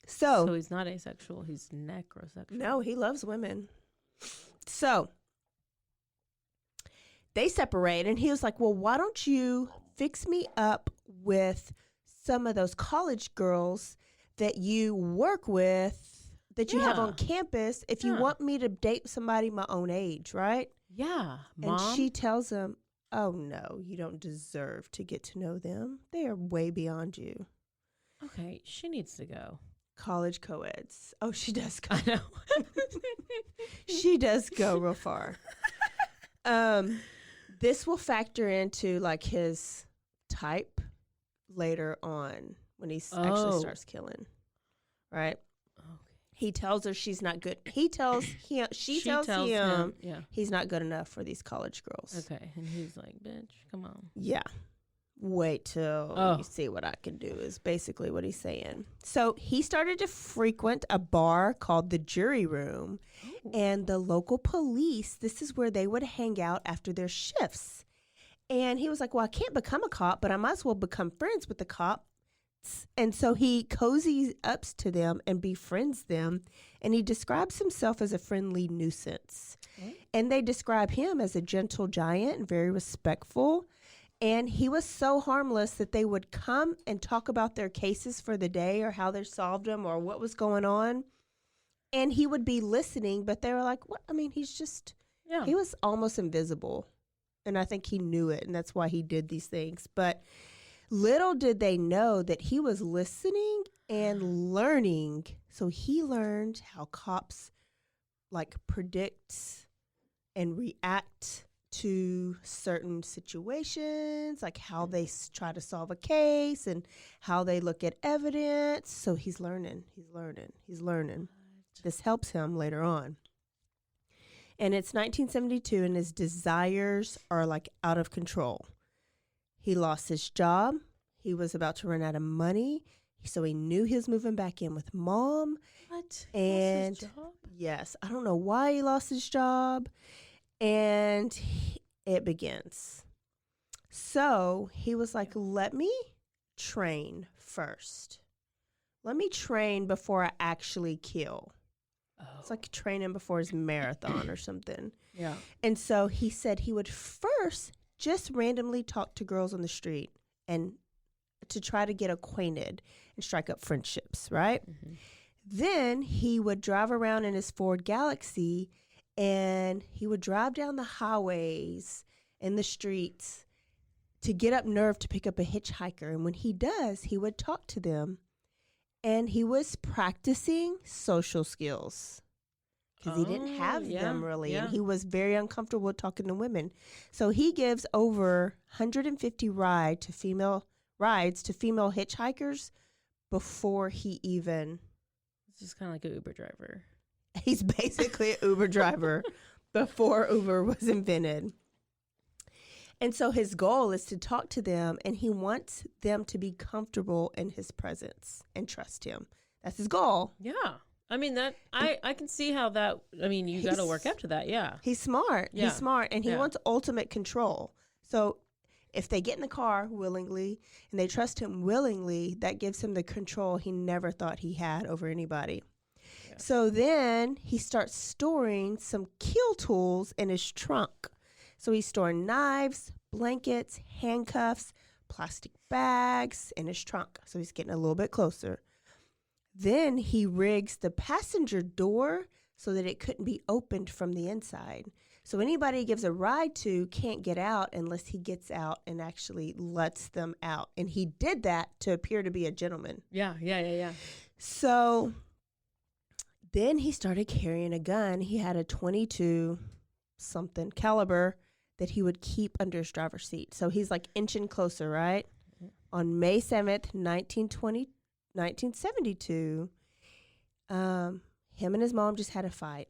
So he's not asexual. He's necrosexual. No, he loves women. So they separate, and he was like, well, why don't you fix me up with some of those college girls that you work with, that you have on campus, if you want me to date somebody my own age, right? Yeah, Mom. And she tells him, oh, no, you don't deserve to get to know them. They are way beyond you. Okay, she needs to go. College co-eds. Oh, she does go. I know. She does go real far. This will factor into, like, his type later on when he actually starts killing, right? Okay. He tells her she's not good. She tells him he's not good enough for these college girls. Okay, and he's like, bitch, come on. Yeah. Wait till you see what I can do is basically what he's saying. So he started to frequent a bar called the Jury Room, and the local police, this is where they would hang out after their shifts. And he was like, well, I can't become a cop, but I might as well become friends with the cop. And so he cozies up to them and befriends them. And he describes himself as a friendly nuisance. And they describe him as a gentle giant and very respectful. And he was so harmless that they would come and talk about their cases for the day or how they solved them or what was going on. And he would be listening, but they were like, what? I mean, he was almost invisible. And I think he knew it, and that's why he did these things. But little did they know that he was listening and learning. So he learned how cops, like, predict and react to certain situations, like how they try to solve a case and how they look at evidence. So he's learning. This helps him later on. And it's 1972, and his desires are, like, out of control. He lost his job. He was about to run out of money. So he knew he was moving back in with mom. What? And Lost his job? yes, I don't know why he lost his job. And it begins. So he was like, let me train first. Let me train before I actually kill. Oh. It's like training before his marathon or something. Yeah. And so he said he would first just randomly talk to girls on the street and to try to get acquainted and strike up friendships, right? Mm-hmm. Then he would drive around in his Ford Galaxy and he would drive down the highways and the streets to get up nerve to pick up a hitchhiker. And when he does, he would talk to them. And he was practicing social skills because he didn't have them really. Yeah. And he was very uncomfortable talking to women. So he gives over 150 rides to female hitchhikers before he even. It's just kind of like an Uber driver. He's basically an Uber driver before Uber was invented. And so his goal is to talk to them, and he wants them to be comfortable in his presence and trust him. That's his goal. Yeah. I mean, that I can see how that, I mean, you got to work up to that. Yeah. He's smart. Yeah. He's smart, and he wants ultimate control. So if they get in the car willingly and they trust him willingly, that gives him the control he never thought he had over anybody. Yeah. So then he starts storing some kill tools in his trunk. So he's storing knives, blankets, handcuffs, plastic bags in his trunk. So he's getting a little bit closer. Then he rigs the passenger door so that it couldn't be opened from the inside. So anybody he gives a ride to can't get out unless he gets out and actually lets them out. And he did that to appear to be a gentleman. Yeah. So then he started carrying a gun. He had a .22 something caliber that he would keep under his driver's seat. So he's like inching closer, right? Mm-hmm. On May 7th, 1972, him and his mom just had a fight.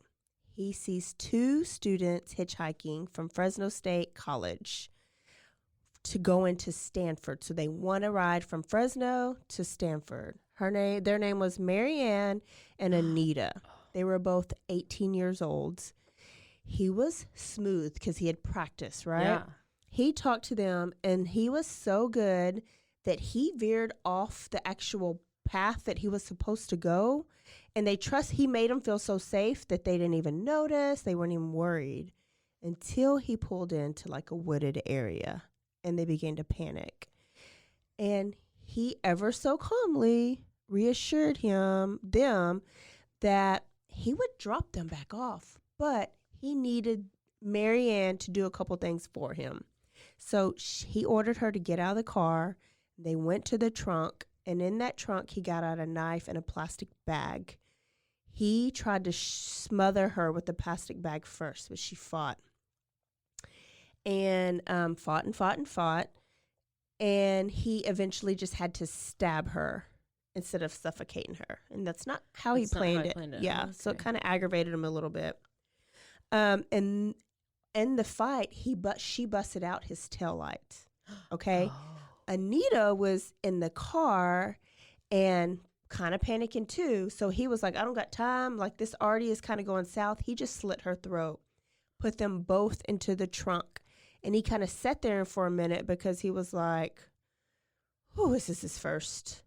He sees two students hitchhiking from Fresno State College to go into Stanford. So they want a ride from Fresno to Stanford. Their name was Marianne and Anita. They were both 18 years old. He was smooth because he had practiced, right? Yeah. He talked to them, and he was so good that he veered off the actual path that he was supposed to go. And he made them feel so safe that they didn't even notice. They weren't even worried until he pulled into like a wooded area, and they began to panic. And he ever so calmly reassured them that he would drop them back off, but he needed Marianne to do a couple things for him. So he ordered her to get out of the car. They went to the trunk, and in that trunk, he got out a knife and a plastic bag. He tried to smother her with the plastic bag first, but she fought. And fought. And he eventually just had to stab her instead of suffocating her. And that's not how he planned it. Yeah, okay. So it kind of aggravated him a little bit. And in the fight, she busted out his taillight. Okay? Oh. Anita was in the car and kind of panicking too. So he was like, I don't got time. Like, this already is kind of going south. He just slit her throat, put them both into the trunk. And he kind of sat there for a minute because he was like, oh, this is his first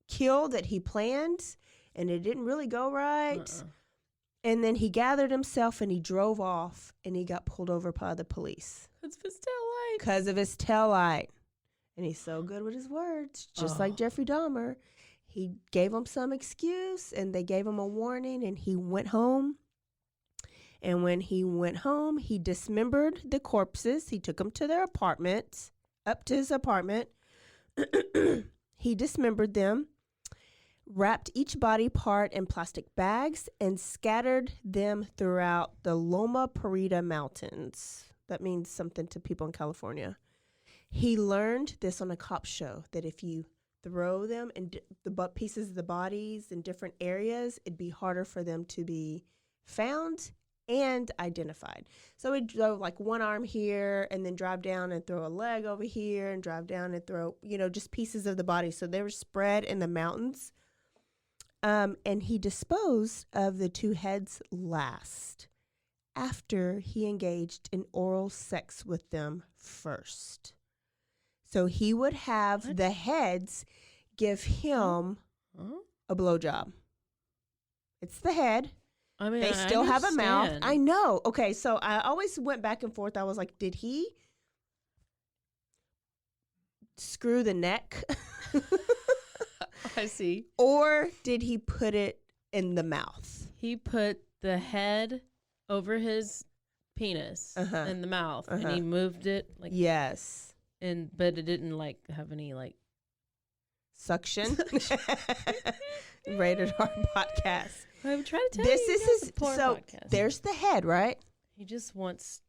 kill that he planned, and it didn't really go right. And then he gathered himself and he drove off, and he got pulled over by the police. Because of his taillight. And he's so good with his words, just like Jeffrey Dahmer. He gave him some excuse, and they gave him a warning, and he went home. And when he went home, he dismembered the corpses. He took them to their apartment, up to his apartment. He dismembered them, wrapped each body part in plastic bags, and scattered them throughout the Loma Prieta Mountains. That means something to people in California. He learned this on a cop show, that if you throw them in the pieces of the bodies in different areas, it'd be harder for them to be found and identified. So he drove like one arm here and then drive down and throw a leg over here and drive down and throw, just pieces of the body. So they were spread in the mountains. And he disposed of the 2 heads last after he engaged in oral sex with them first. So he would have the heads give him a blowjob. It's the head. I mean, they still have a mouth. I know. Okay, so I always went back and forth. I was like, did he screw the neck? I see. Or did he put it in the mouth? He put the head over his penis in the mouth, and he moved it like yes, but it didn't like have any like suction. Rated R podcast. I'm trying to tell this you. This is so. Podcast. There's the head, right? He just wants.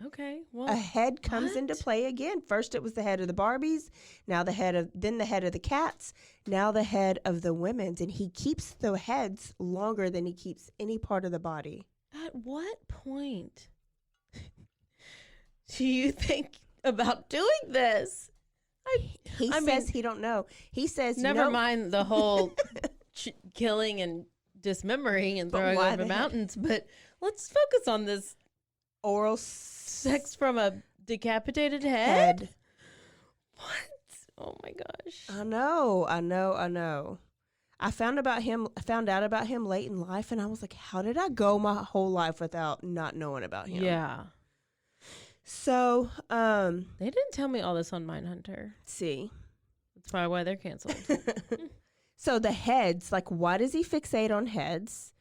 Okay, well, a head comes into play again. First, it was the head of the Barbies. Now the head of the cats. Now the head of the women's, and he keeps the heads longer than he keeps any part of the body. At what point do you think about doing this? He says he don't know. He says never mind the whole killing and dismembering and throwing over mountains, but let's focus on this oral sex from a decapitated head. What? Oh my gosh. I know. I found out about him late in life, and I was like, how did I go my whole life without not knowing about him? Yeah. So, they didn't tell me all this on Mindhunter. See. That's probably why they're canceled. So the heads, like, why does he fixate on heads?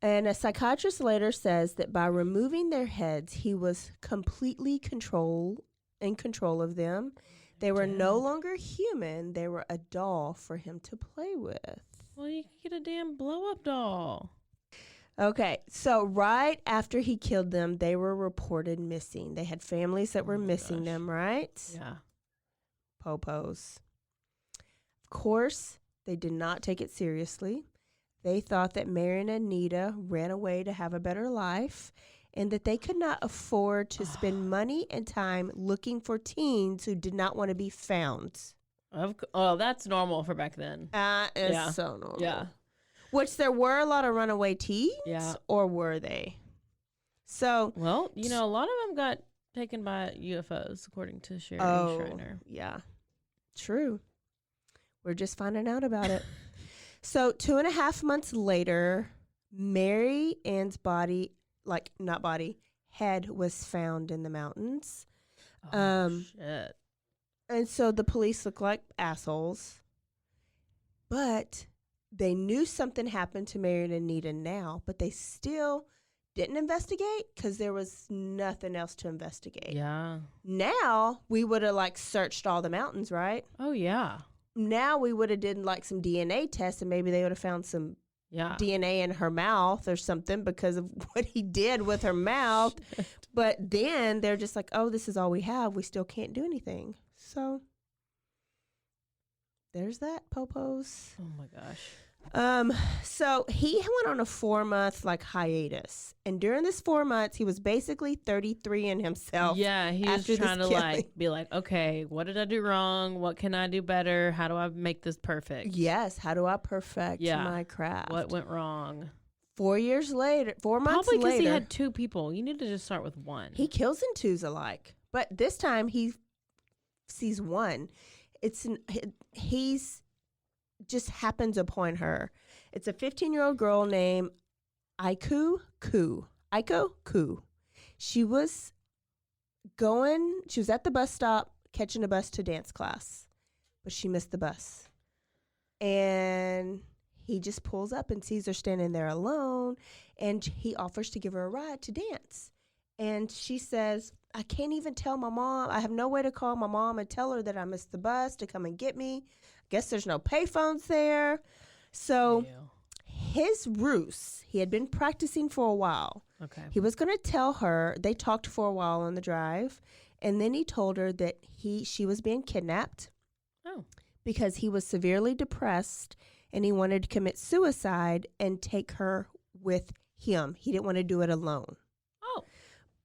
And a psychiatrist later says that by removing their heads, he was completely in control of them. They were no longer human. They were a doll for him to play with. Well, you could get a damn blow-up doll. Okay, so right after he killed them, they were reported missing. They had families that were missing them, right? Yeah. Popos. Of course, they did not take it seriously. They thought that Mary and Anita ran away to have a better life and that they could not afford to spend money and time looking for teens who did not want to be found. Oh, that's normal for back then. It's so normal. Yeah. Which there were a lot of runaway teens, yeah. Or were they? So, well, a lot of them got taken by UFOs, according to Sherry Schreiner. Yeah, true. We're just finding out about it. So 2.5 months later, Mary Ann's head was found in the mountains. Shit. And so the police look like assholes, but they knew something happened to Mary and Anita now, but they still didn't investigate because there was nothing else to investigate. Yeah. Now we would have searched all the mountains, right? Oh yeah. Now we would have did some DNA tests, and maybe they would have found some DNA in her mouth or something because of what he did with her mouth. But then they're just like, oh, this is all we have. We still can't do anything. So there's that, Popos. Oh my gosh. So he went on a 4-month hiatus, and during this 4 months, he was basically 33 in himself. Yeah, he was trying to be like, okay, what did I do wrong? What can I do better? How do I make this perfect? Yes, how do I perfect my craft? What went wrong? 4 months later. Probably because he had 2 people. You need to just start with 1. He kills in 2s alike, but this time he sees 1. He's just happens upon her. It's a 15-year-old girl named Aiko Ku. She was at the bus stop catching a bus to dance class, but she missed the bus. And he just pulls up and sees her standing there alone, and he offers to give her a ride to dance. And she says, I can't even tell my mom. I have no way to call my mom and tell her that I missed the bus to come and get me. Guess there's no payphones there. So his ruse, he had been practicing for a while. Okay. He was going to tell her, they talked for a while on the drive, and then he told her that she was being kidnapped. Oh. Because he was severely depressed and he wanted to commit suicide and take her with him. He didn't want to do it alone.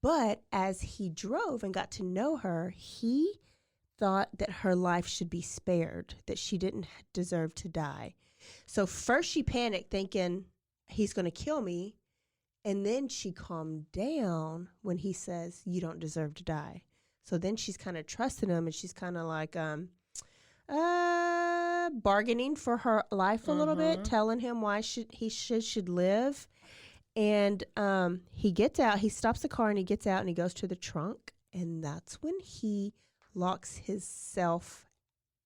But as he drove and got to know her, he thought that her life should be spared, that she didn't deserve to die. So first she panicked thinking he's going to kill me. And then she calmed down when he says, you don't deserve to die. So then she's kind of trusting him, and she's kind of like bargaining for her life a little bit, telling him why he should live. And he gets out, he stops the car and he gets out and he goes to the trunk. And that's when he locks himself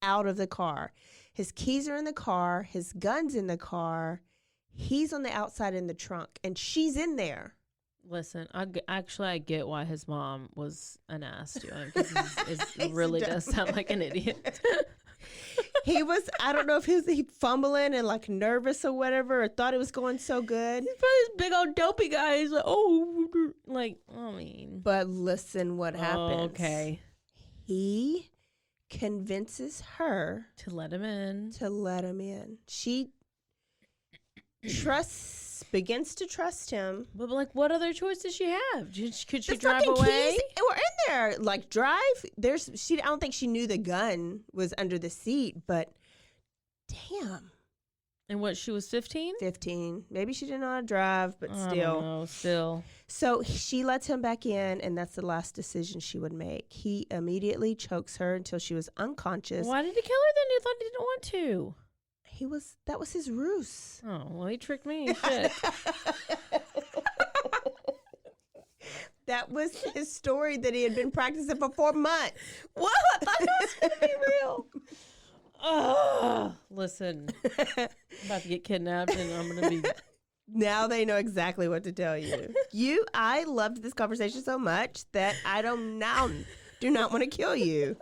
out of the car. His keys are in the car, his gun's in the car. He's on the outside in the trunk, and she's in there. Listen, I get why his mom was an ass to him, because it really does sound like an idiot. He was, I don't know if he fumbling and like nervous or whatever, or thought it was going so good. He's probably this big old dopey guy. He's like, I mean. But listen what happens. Okay. He convinces her to let him in. She begins to trust him. But like, what other choice does she have? Could she the drive away? Keys were in there. Like, drive. I don't think she knew the gun was under the seat, but damn. And what, she was 15? 15. Maybe she didn't know how to drive, but I still. don't know, still. So she lets him back in, and that's the last decision she would make. He immediately chokes her until she was unconscious. Why did he kill her then? He thought he didn't want to. That was his ruse. Oh, well, he tricked me. Shit. That was his story that he had been practicing for 4 months. What? I thought it was going to be real. Listen, I'm about to get kidnapped, and I'm going to be... Now they know exactly what to tell you. I loved this conversation so much that I do not want to kill you.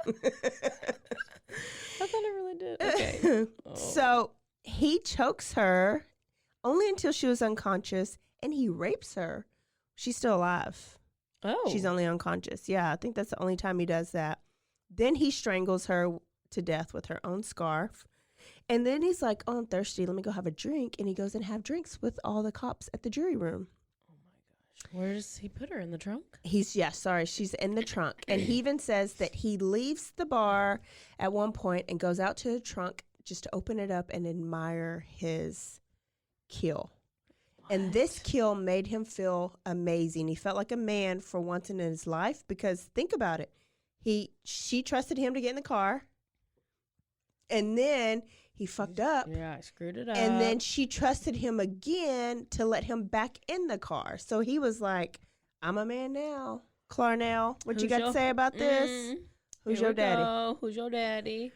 I thought I really did. Okay. Oh. So he chokes her only until she was unconscious, and he rapes her. She's still alive. Oh. She's only unconscious. Yeah, I think that's the only time he does that. Then he strangles her to death with her own scarf. And then he's like, oh, I'm thirsty. Let me go have a drink. And he goes and have drinks with all the cops at the jury room. Oh, my gosh. Where does he put her? In the trunk? She's in the trunk. And he even says that he leaves the bar at one point and goes out to the trunk just to open it up and admire his kill. What? And this kill made him feel amazing. He felt like a man for once in his life, because think about it. She trusted him to get in the car. And then he fucked up. Yeah, I screwed it up. And then she trusted him again to let him back in the car. So he was like, I'm a man now. Clarnell, what you got to say about this? Who's your daddy? Who's your daddy?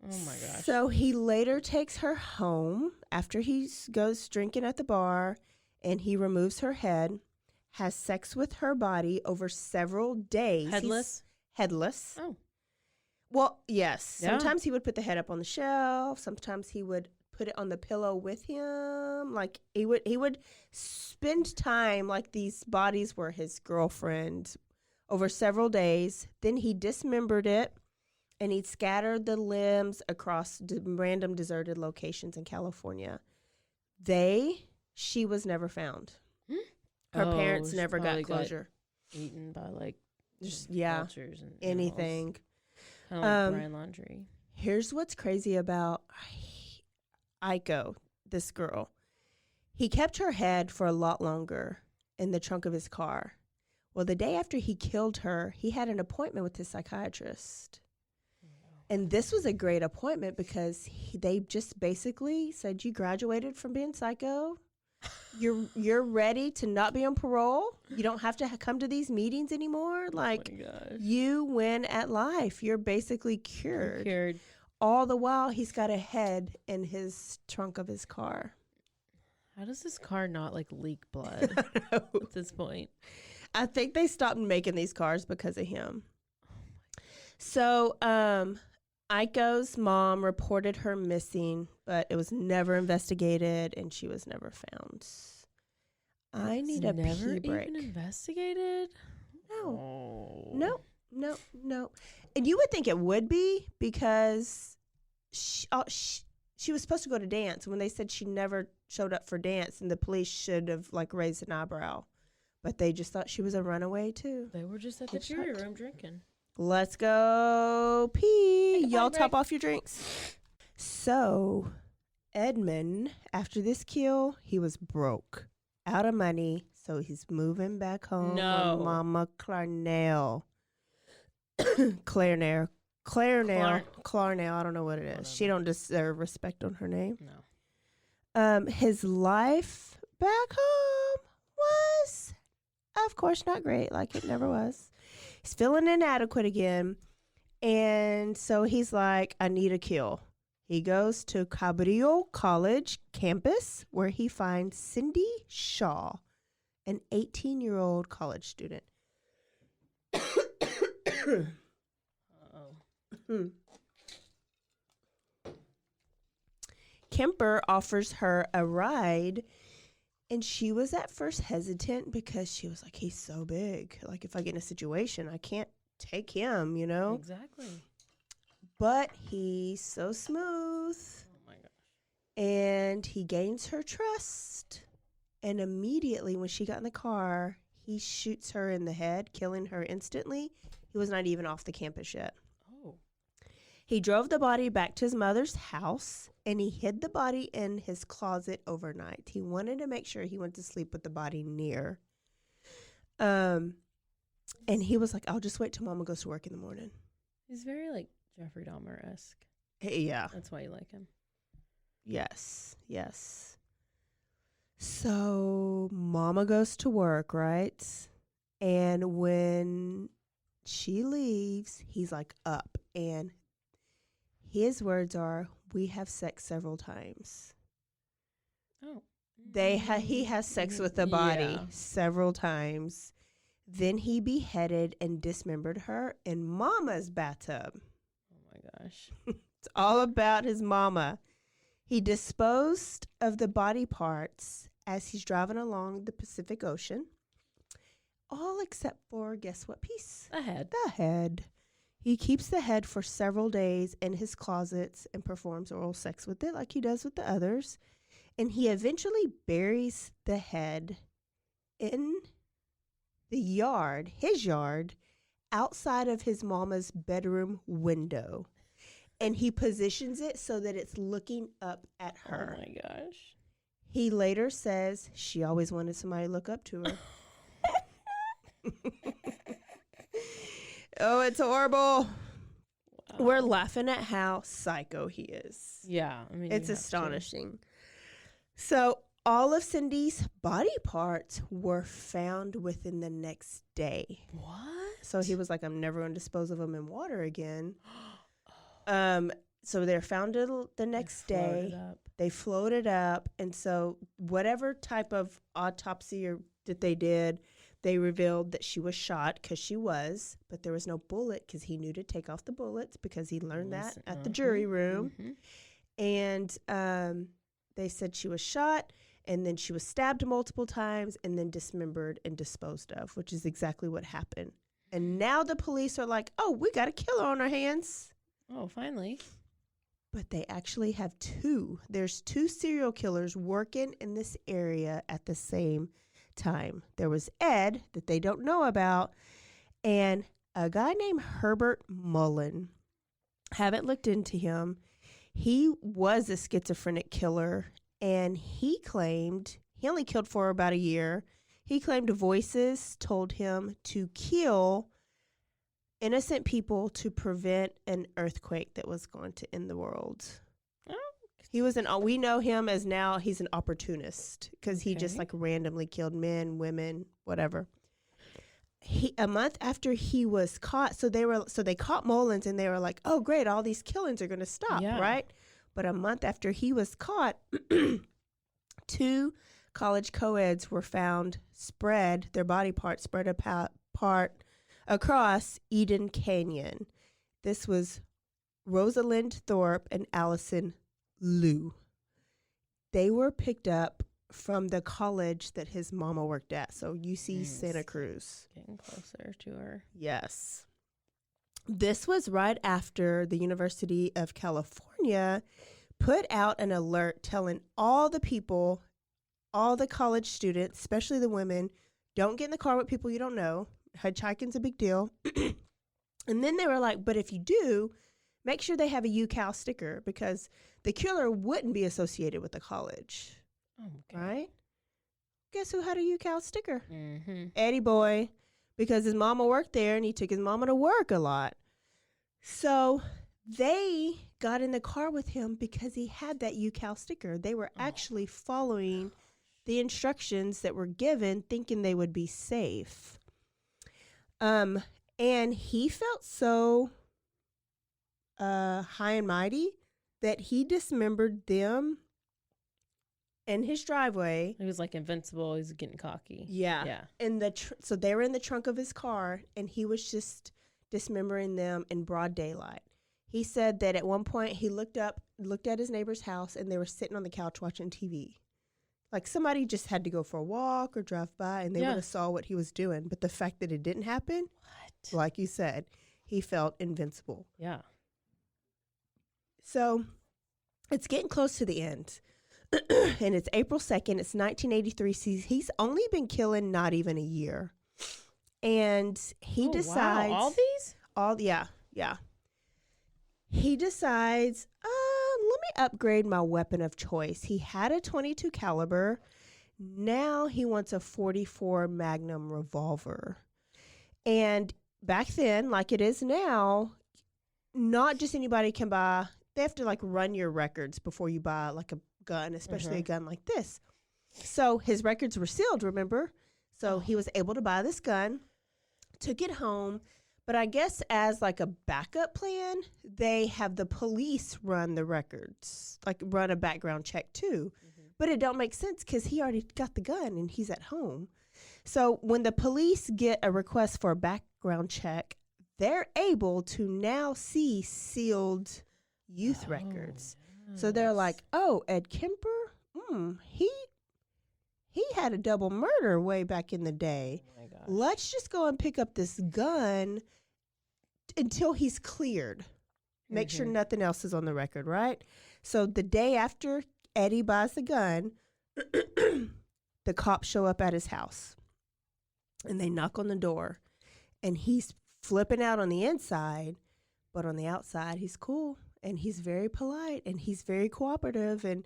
Oh, my gosh. So he later takes her home after he goes drinking at the bar, and he removes her head, has sex with her body over several days. Headless. Oh. Well, yes. Yeah. Sometimes he would put the head up on the shelf. Sometimes he would put it on the pillow with him. Like he would spend time like these bodies were his girlfriend over several days. Then he dismembered it, and he'd scattered the limbs across random deserted locations in California. She was never found. Her parents never got closure. Eaten by like vultures and anything. Kind of like Brian Laundrie. Here's what's crazy about Aiko, this girl. He kept her head for a lot longer in the trunk of his car. Well, the day after he killed her, he had an appointment with his psychiatrist. And this was a great appointment because they just basically said, you graduated from being psycho. You're ready to not be on parole. You don't have to come to these meetings anymore. Like, you win at life. You're basically cured. All the while, he's got a head in his trunk of his car. How does this car not like leak blood at this point? I think they stopped making these cars because of him. So, Aiko's mom reported her missing, but it was never investigated, and she was never found. I need a pee break. Never even investigated? No. No. And you would think it would be because she was supposed to go to dance. When they said she never showed up for dance, and the police should have like raised an eyebrow. But they just thought she was a runaway, too. They were just at the jury room drinking. Let's go pee. Y'all break. top off your drinks. So, Edmund, after this kill, he was broke. Out of money. So, he's moving back home with Mama Clarnell. Clarnell. I don't know what it is. Whatever. She don't deserve respect on her name. No. His life back home was, of course, not great, like it never was. He's feeling inadequate again, and so he's like, I need a kill. He goes to Cabrillo College campus, where he finds Cindy Shaw, an 18-year-old college student. Kemper offers her a ride, and she was at first hesitant because she was like, he's so big. Like, if I get in a situation, I can't take him, you know? Exactly. But he's so smooth. Oh, my gosh. And he gains her trust. And immediately when she got in the car, he shoots her in the head, killing her instantly. He was not even off the campus yet. Oh. He drove the body back to his mother's house, and he hid the body in his closet overnight. He wanted to make sure he went to sleep with the body near. And he was like, I'll just wait till Mama goes to work in the morning. He's very, like, Jeffrey Dahmer-esque. Yeah. That's why you like him. Yes. So Mama goes to work, right? And when she leaves, he's like up. And his words are, we have sex several times. Oh. He has sex with the body several times. Then he beheaded and dismembered her in Mama's bathtub. Oh, my gosh. It's all about his mama. He disposed of the body parts as he's driving along the Pacific Ocean. All except for, guess what piece? The head. The head. He keeps the head for several days in his closets and performs oral sex with it like he does with the others. And he eventually buries the head in the yard, his yard, outside of his mama's bedroom window. And he positions it so that it's looking up at her. Oh, my gosh. He later says she always wanted somebody to look up to her. Oh, it's horrible. Wow. We're laughing at how psycho he is. Yeah. I mean, it's astonishing. So all of Cindy's body parts were found within the next day. What? So he was like, I'm never going to dispose of them in water again. So they're found the next day. They floated up. And so whatever type of autopsy that they did, they revealed that she was shot because she was, but there was no bullet because he knew to take off the bullets because he learned that at the jury room. And they said she was shot, and then she was stabbed multiple times and then dismembered and disposed of, which is exactly what happened. And now the police are like, oh, we got a killer on our hands. Oh, finally. But they actually have two. There's two serial killers working in this area at the same time. There was Ed, that they don't know about, and a guy named Herbert Mullen. Haven't looked into him. He was a schizophrenic killer, and he claimed he only killed for about a year. He claimed voices told him to kill innocent people to prevent an earthquake that was going to end the world. He was we know him as now he's an opportunist because he just like randomly killed men, women, whatever. A month after he was caught, so they caught Mullins and they were like, oh great, all these killings are going to stop, right? But a month after he was caught, 2 college co-eds were found their body parts spread apart across Eden Canyon. This was Rosalind Thorpe and Allison Liu. They were picked up from the college that his mama worked at. So UC Santa Cruz. Getting closer to her. Yes. This was right after the University of California put out an alert telling all the people, all the college students, especially the women, don't get in the car with people you don't know. Hitchhiking's a big deal. And then they were like, but if you do, make sure they have a UCal sticker because the killer wouldn't be associated with the college. Okay. Right? Guess who had a UCal sticker? Mm-hmm. Eddy boy, because his mama worked there and he took his mama to work a lot. So they got in the car with him because he had that UCal sticker. They were actually following the instructions that were given, thinking they would be safe. And he felt so high and mighty that he dismembered them in his driveway. He was like invincible. He's getting cocky. Yeah. Yeah. In the so they were in the trunk of his car, and he was just dismembering them in broad daylight. He said that at one point he looked at his neighbor's house, and they were sitting on the couch watching TV. Like somebody just had to go for a walk or drive by, and they would have saw what he was doing. But the fact that it didn't happen, like you said, he felt invincible. Yeah. So it's getting close to the end. And it's April 2nd. It's 1983. He's only been killing not even a year. And he decides. Wow. All these? Yeah. He decides, let me upgrade my weapon of choice. He had a .22 caliber. Now he wants a .44 Magnum revolver. And back then, like it is now, not just anybody can buy. They have to like run your records before you buy like a gun, especially a gun like this. So his records were sealed, remember? So he was able to buy this gun, took it home. But I guess as like a backup plan, they have the police run the records, like run a background check too. But it don't make sense because he already got the gun and he's at home. So when the police get a request for a background check, they're able to now see sealed youth records. So they're like, oh, Ed Kemper, he had a double murder way back in the day. Oh my gosh. Let's just go and pick up this gun until he's cleared. Make sure nothing else is on the record, right? So the day after Eddy buys the gun, the cops show up at his house and they knock on the door and he's flipping out on the inside, but on the outside he's cool and he's very polite and he's very cooperative. And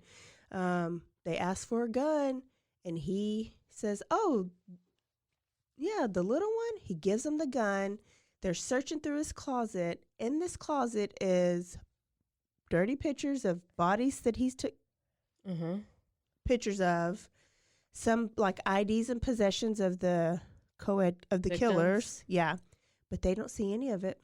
they ask for a gun and he says, oh, yeah, the little one. He gives them the gun. They're searching through his closet. In this closet is dirty pictures of bodies that he's took pictures of, some like IDs and possessions of the victims. Killers. Yeah, but they don't see any of it.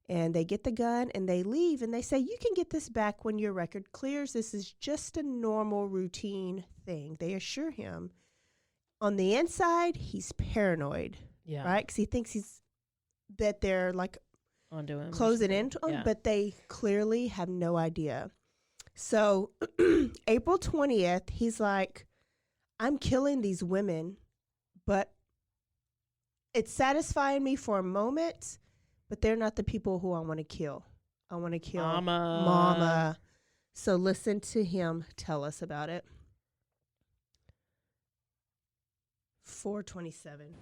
And they get the gun and they leave and they say, you can get this back when your record clears. This is just a normal routine thing. They assure him. On the inside, he's paranoid. Yeah. Right? Because he thinks that they're like onto him, closing in on him, but they clearly have no idea. So April 20th, he's like, I'm killing these women, but it's satisfying me for a moment, but they're not the people who I want to kill. I want to kill Mama. So listen to him tell us about it. 4:27.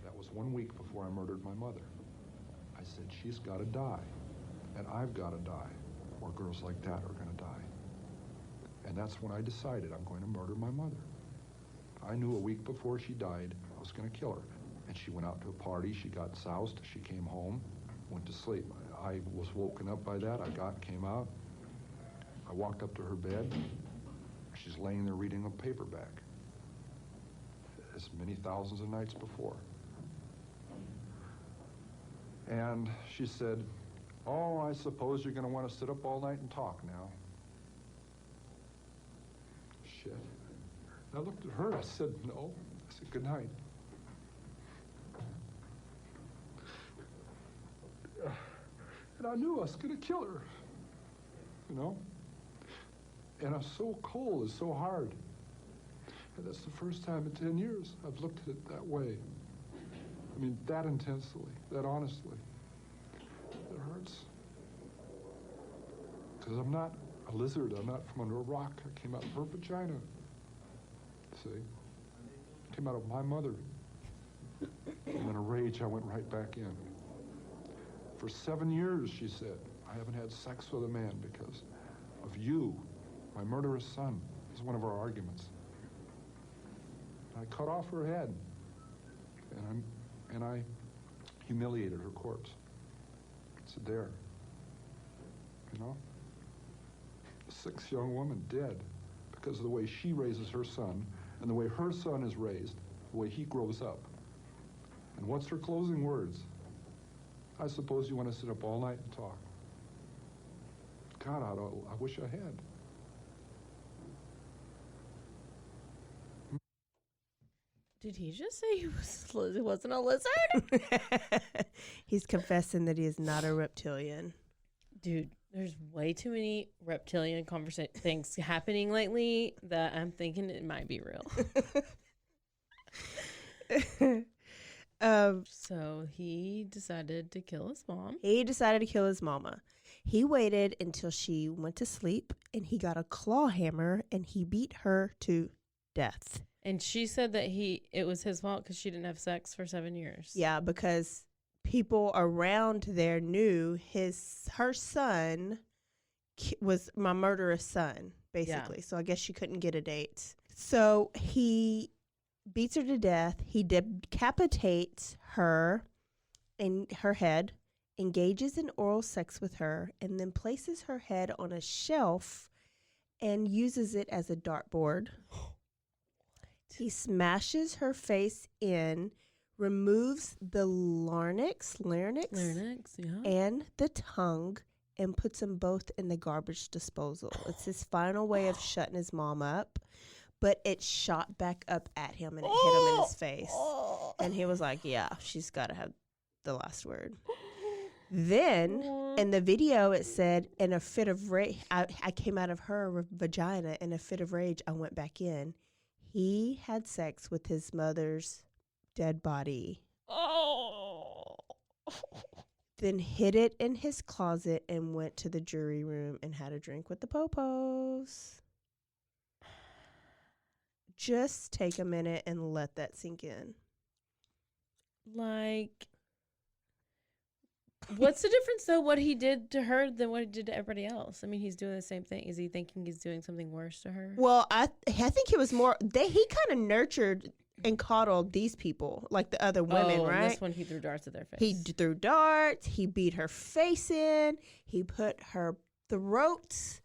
That was 1 week before I murdered my mother. I said, she's got to die, and I've got to die, or girls like that are going to die. And that's when I decided I'm going to murder my mother. I knew a week before she died I was going to kill her. And she went out to a party, she got soused, she came home, went to sleep. I was woken up by that, came out. I walked up to her bed. She's laying there reading a paperback, as many thousands of nights before. And she said, oh, I suppose you're going to want to sit up all night and talk now. Shit. And I looked at her, I said, no. I said, good night. And I knew I was going to kill her, you know? And I'm so cold, it's so hard. And that's the first time in 10 years I've looked at it that way. I mean, that intensely, that honestly. It hurts. Because I'm not a lizard, I'm not from under a rock. I came out of her vagina. See? came out of my mother. And in a rage, I went right back in. For 7 years, she said, I haven't had sex with a man because of you, my murderous son. This is one of our arguments. I cut off her head, and I humiliated her corpse. It's there. You know? A 6 young woman dead because of the way she raises her son and the way her son is raised, the way he grows up. And what's her closing words? I suppose you want to sit up all night and talk. God, I wish I had. Did he just say he wasn't a lizard? He's confessing that he is not a reptilian. Dude, there's way too many reptilian things happening lately that I'm thinking it might be real. So he decided to kill his mom. He decided to kill his mama. He waited until she went to sleep, and he got a claw hammer, and he beat her to death. And she said that it was his fault because she didn't have sex for 7 years. Yeah, because people around there knew her son was my murderous son, basically. Yeah. So I guess she couldn't get a date. So he beats her to death. He decapitates her in her head, engages in oral sex with her, and then places her head on a shelf and uses it as a dartboard. He smashes her face in, removes the larynx, yeah, and the tongue, and puts them both in the garbage disposal. It's his final way of shutting his mom up, but it shot back up at him and it hit him in his face. And he was like, yeah, she's got to have the last word. Then in the video, it said, in a fit of rage, I came out of her vagina. In a fit of rage, I went back in. He had sex with his mother's dead body. Oh. Then hid it in his closet and went to the jury room and had a drink with the popos. Just take a minute and let that sink in. Like, what's the difference, though, what he did to her than what he did to everybody else? I mean, he's doing the same thing. Is he thinking he's doing something worse to her? Well, I think it was more, he kind of nurtured and coddled these people, like the other women, right? This one, he threw darts at their face. He threw darts. He beat her face in. He put her throat.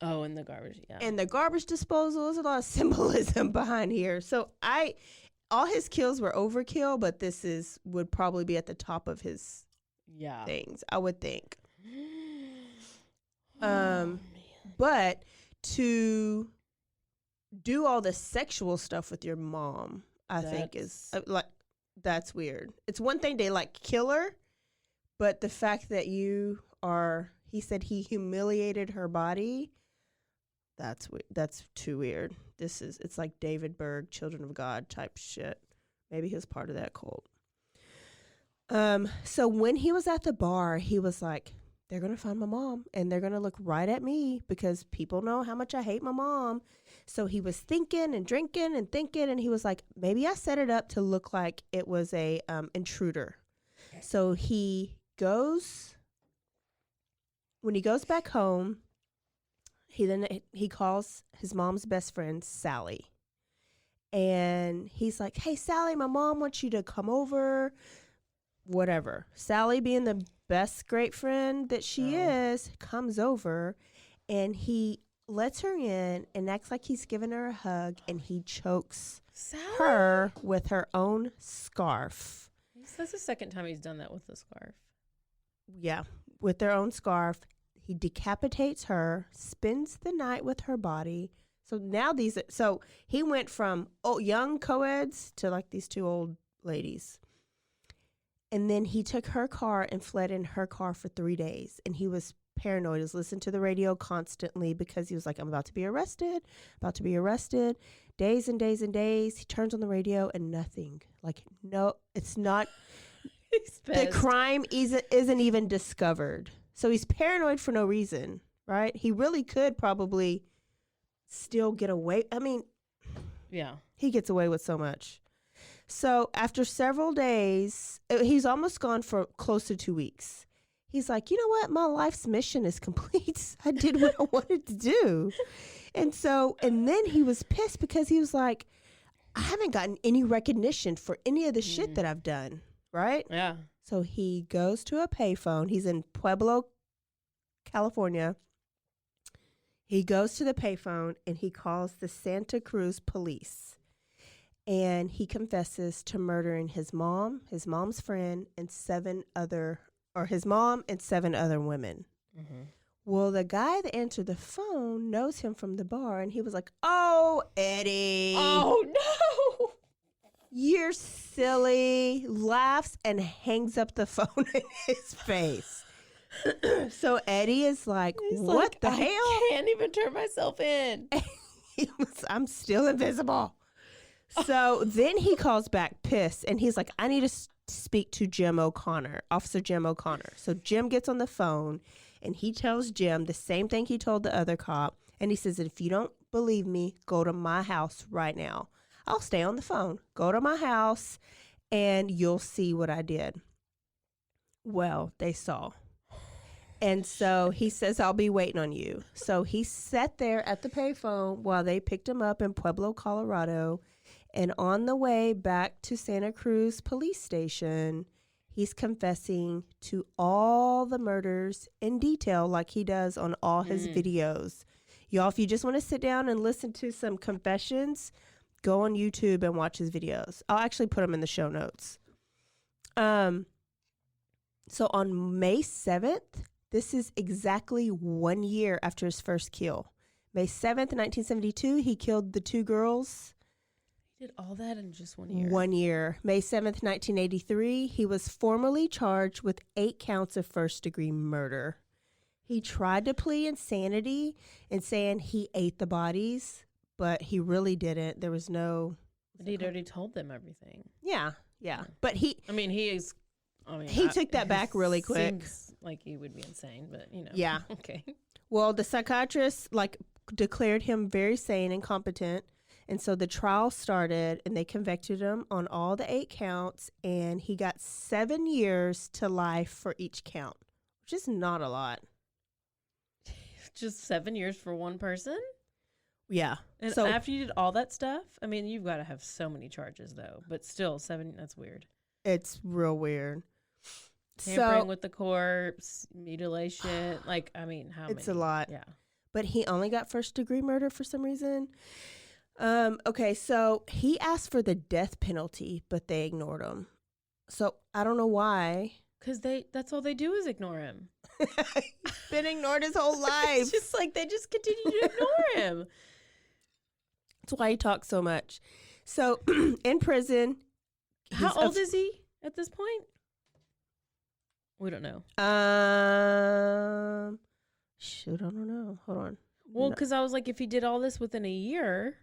Oh, in the garbage, yeah. And the garbage disposal. There's a lot of symbolism behind here. So all his kills were overkill, but this would probably be at the top of his things, I would think. But to do all the sexual stuff with your mom, I think is that's weird. It's one thing to kill her, but the fact that he said he humiliated her body, that's too weird. It's like David Berg, Children of God type shit. Maybe he was part of that cult. So when he was at the bar, he was like, they're going to find my mom and they're going to look right at me because people know how much I hate my mom. So he was thinking and drinking and thinking, and he was like, maybe I set it up to look like it was a intruder. So when he goes back home, he calls his mom's best friend, Sally. And he's like, hey, Sally, my mom wants you to come over. Whatever. Sally, being the best great friend that she is, comes over and he lets her in and acts like he's giving her a hug, and he chokes her with her own scarf. That's the second time he's done that with the scarf. Yeah, with their own scarf. He decapitates her, spends the night with her body. So now he went from young co-eds to these two old ladies. And then he took her car and fled in her car for 3 days. And he was paranoid. He was listening to the radio constantly because he was like, I'm about to be arrested. Days and days and days. He turns on the radio and nothing. No, it's not. The crime isn't even discovered. So he's paranoid for no reason, right? He really could probably still get away. I mean, yeah, he gets away with so much. So after several days, he's almost gone for close to 2 weeks. He's like, you know what? My life's mission is complete. I did what I wanted to do. And then he was pissed because he was like, I haven't gotten any recognition for any of the shit that I've done. Right? Yeah. So he goes to a payphone. He's in Pueblo, California. He goes to the payphone and he calls the Santa Cruz police. And he confesses to murdering his mom, his mom's friend, and his mom and 7 other women. Mm-hmm. Well, the guy that answered the phone knows him from the bar, and he was like, "Oh, Eddy. Oh, no. You're silly," laughs and hangs up the phone in his face. So Eddy is like, what the hell? I can't even turn myself in. I'm still invisible. So then he calls back pissed, and he's like, I need to speak to Officer Jim O'Connor. So Jim gets on the phone, and he tells Jim the same thing he told the other cop. And he says, if you don't believe me, go to my house right now. I'll stay on the phone. Go to my house, and you'll see what I did. Well, they saw. And so he says, I'll be waiting on you. So he sat there at the payphone while they picked him up in Pueblo, Colorado. And on the way back to Santa Cruz police station, he's confessing to all the murders in detail like he does on all his videos. Y'all, if you just want to sit down and listen to some confessions, go on YouTube and watch his videos. I'll actually put them in the show notes. So on May 7th, this is exactly 1 year after his first kill. May 7th, 1972, he killed the 2 girls. He did all that in just 1 year. 1 year. May 7th, 1983, he was formally charged with 8 counts of first-degree murder. He tried to plead insanity and saying he ate the bodies, but he really didn't. There was no... But he'd already told them everything. Yeah. But he took that back really quick. Seems like he would be insane, but, Yeah. Okay. Well, the psychiatrists, declared him very sane and competent. And so the trial started, and they convicted him on all the 8 counts, and he got 7 years to life for each count, which is not a lot. Just 7 years for one person? Yeah. And so after you did all that stuff, I mean, you've got to have so many charges, though. But still, 7, that's weird. It's real weird. Tampering with the corpse, mutilation. How many? It's a lot. Yeah. But he only got first-degree murder for some reason. Okay, so he asked for the death penalty, but they ignored him. So I don't know why. Because that's all they do is ignore him. He's been ignored his whole life. It's just like they just continue to ignore him. That's why he talks so much. So in prison. How old is he at this point? We don't know. Shoot, I don't know. Hold on. Well, because I was like, if he did all this within a year.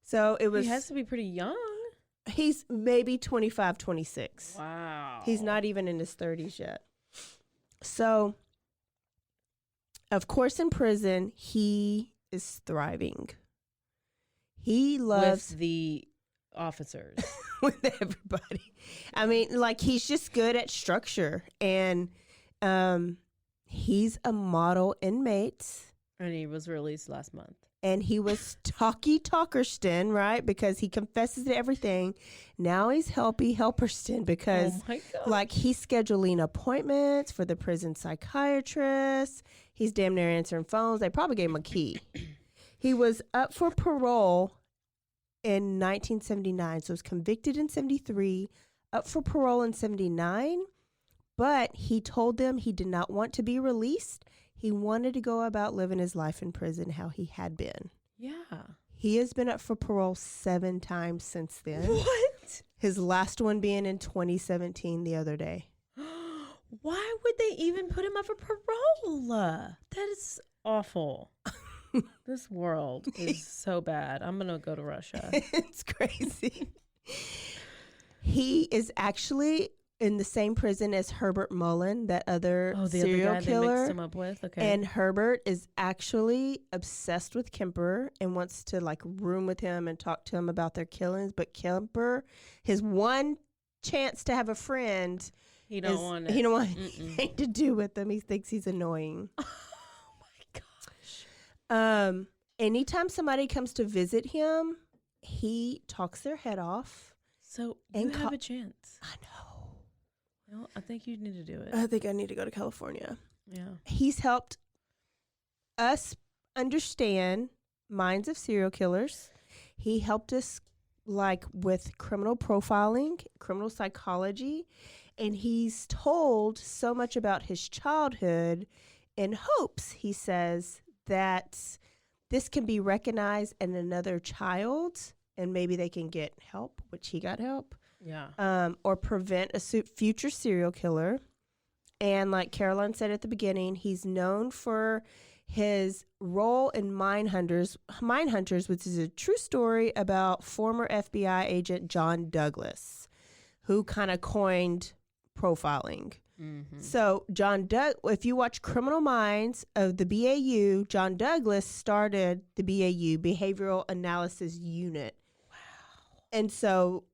So it was. He has to be pretty young. He's maybe 25, 26. Wow. He's not even in his 30s yet. So, of course, in prison, he is thriving. He loves with the officers. With everybody. I mean, he's just good at structure. And he's a model inmate. And he was released last month. And he was Talkerston, right? Because he confesses to everything. Now he's Helperston because, he's scheduling appointments for the prison psychiatrist. He's damn near answering phones. They probably gave him a key. He was up for parole in 1979. So he was convicted in 73, up for parole in 79. But he told them he did not want to be released. He wanted to go about living his life in prison how he had been. Yeah. He has been up for parole 7 times since then. What? His last one being in 2017 the other day. Why would they even put him up for parole? That is awful. This world is so bad. I'm going to go to Russia. It's crazy. He is actually in the same prison as Herbert Mullen, that other Oh, the serial other guy killer. they mixed him up with. Okay. And Herbert is actually obsessed with Kemper and wants to like room with him and talk to him about their killings. But Kemper, his one chance to have a friend, he don't want it. He don't want anything to do with him. He thinks he's annoying. Oh my gosh. Anytime somebody comes to visit him, he talks their head off. So you have a chance. I know. Well, I think you need to do it. I think I need to go to California. Yeah. He's helped us understand minds of serial killers. He helped us like with criminal profiling, criminal psychology, and he's told so much about his childhood in hopes, he says, that this can be recognized in another child and maybe they can get help, which he got help. Yeah. Or prevent a future serial killer. And like Caroline said at the beginning, he's known for his role in Mindhunters, which is a true story about former FBI agent John Douglas, who kind of coined profiling. Mm-hmm. So if you watch Criminal Minds of the BAU, John Douglas started the BAU, Behavioral Analysis Unit. Wow. And so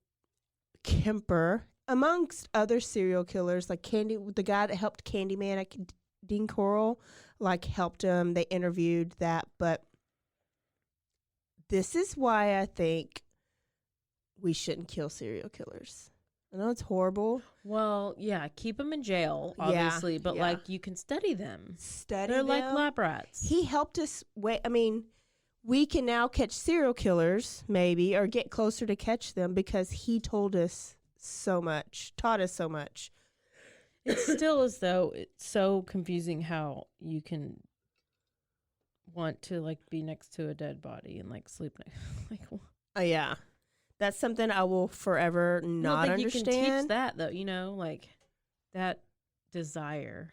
Kemper, amongst other serial killers, like the guy that helped Candyman, Dean Coral, like helped him. They interviewed that. But this is why I think we shouldn't kill serial killers. I know it's horrible. Well, yeah, keep them in jail, obviously, but like you can study them. They're like lab rats. He helped us. We can now catch serial killers, maybe, or get closer to catch them because he told us so much, taught us so much. It still is, though. It's so confusing how you can want to like be next to a dead body and like sleep next. Yeah. That's something I will forever not understand. You can teach that, though, like that desire.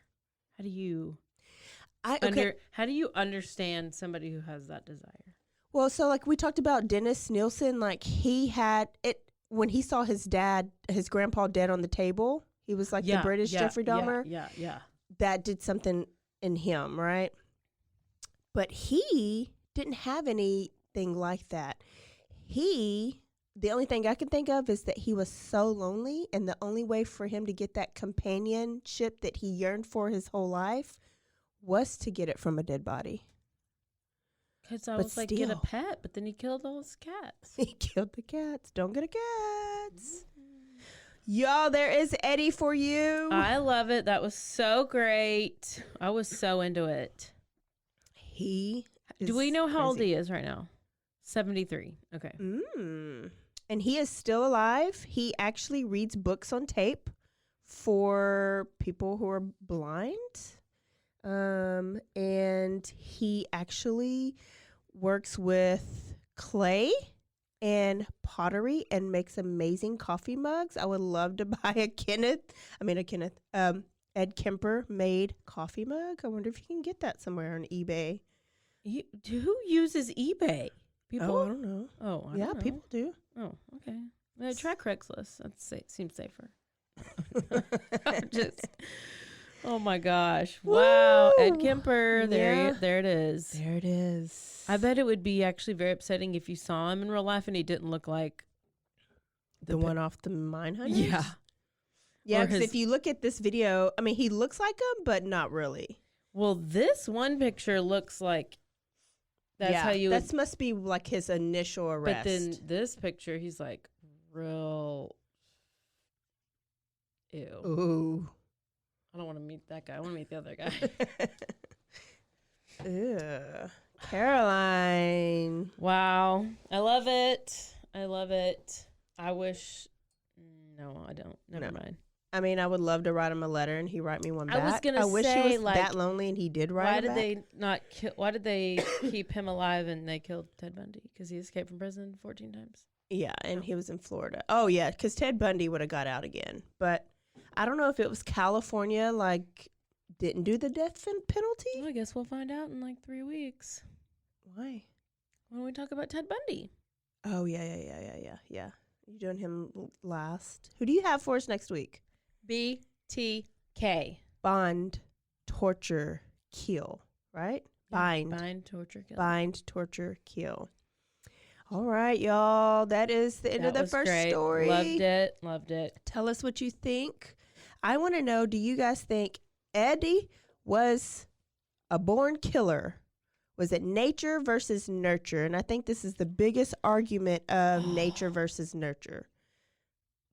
How do you how do you understand somebody who has that desire? Well, so like we talked about Dennis Nielsen, like he had it when he saw his grandpa dead on the table. He was like the British Jeffrey Dahmer. Yeah. That did something in him, right? But he didn't have anything like that. The only thing I can think of is that he was so lonely, and the only way for him to get that companionship that he yearned for his whole life was to get it from a dead body. Because I was like, get a pet, but then he killed all his cats. He killed the cats. Don't get a cats. Y'all, there is Eddy for you. I love it. That was so great. I was so into it. Do we know how old he is right now? 73. Okay. And he is still alive. He actually reads books on tape for people who are blind. And he actually works with clay and pottery and makes amazing coffee mugs. I would love to buy Ed Kemper made coffee mug. I wonder if you can get that somewhere on eBay. Who uses eBay? People? Oh, I don't know. Oh, I don't know. People do. Oh, okay. Try Craigslist. That seems safer. Oh my gosh! Wow, Woo! Ed Kemper. There it is. There it is. I bet it would be actually very upsetting if you saw him in real life and he didn't look like the one off the Mindhunters. Yeah. Yeah, because if you look at this video, he looks like him, but not really. Well, this one picture looks like how you. That must be like his initial arrest. But then this picture, he's like real. Ew. Ooh. I don't want to meet that guy. I want to meet the other guy. Ew. Caroline. Wow. I love it. I wish. No, I don't. Never mind. I would love to write him a letter and he write me one back. I was gonna say, I wish he was like, that lonely and he did write. Why did they not kill? Why did they keep him alive and they killed Ted Bundy? Because he escaped from prison 14 times. Yeah, and he was in Florida. Oh yeah, because Ted Bundy would have got out again, but I don't know if it was California didn't do the death penalty. Well, I guess we'll find out in 3 weeks. Why? When we talk about Ted Bundy. Oh yeah. You doing him last? Who do you have for us next week? BTK. Bond, torture, kill. Right? Bind. Bind, torture, kill. Bind, torture, kill. All right, y'all. That is the end of the first story. Loved it. Tell us what you think. I want to know, do you guys think Eddy was a born killer? Was it nature versus nurture? And I think this is the biggest argument of nature versus nurture.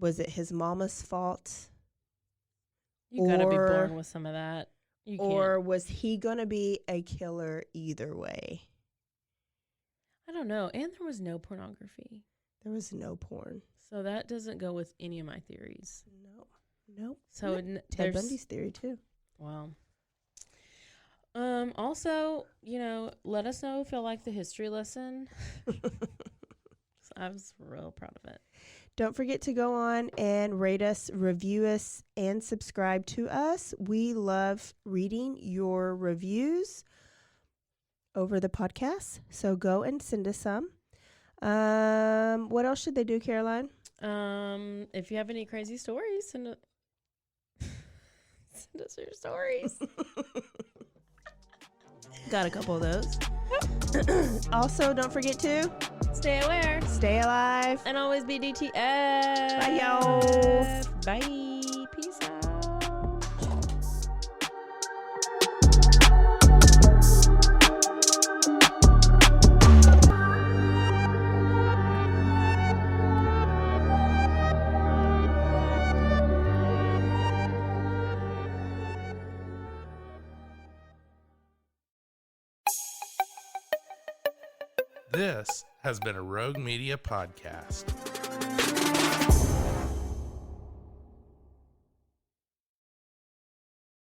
Was it his mama's fault? You gotta be born with some of that. Or was he going to be a killer either way? I don't know. And there was no pornography. There was no porn. So that doesn't go with any of my theories. Nope. So Ted Bundy's theory too. Wow. Also, let us know if you like the history lesson. I was real proud of it. Don't forget to go on and rate us, review us, and subscribe to us. We love reading your reviews over the podcast. So go and send us some. What else should they do, Caroline? If you have any crazy stories, send us your stories. Got a couple of those. Also, don't forget to stay aware, stay alive, and always be DTF. Bye, y'all. Bye. Peace out. This has been a Rogue Media podcast.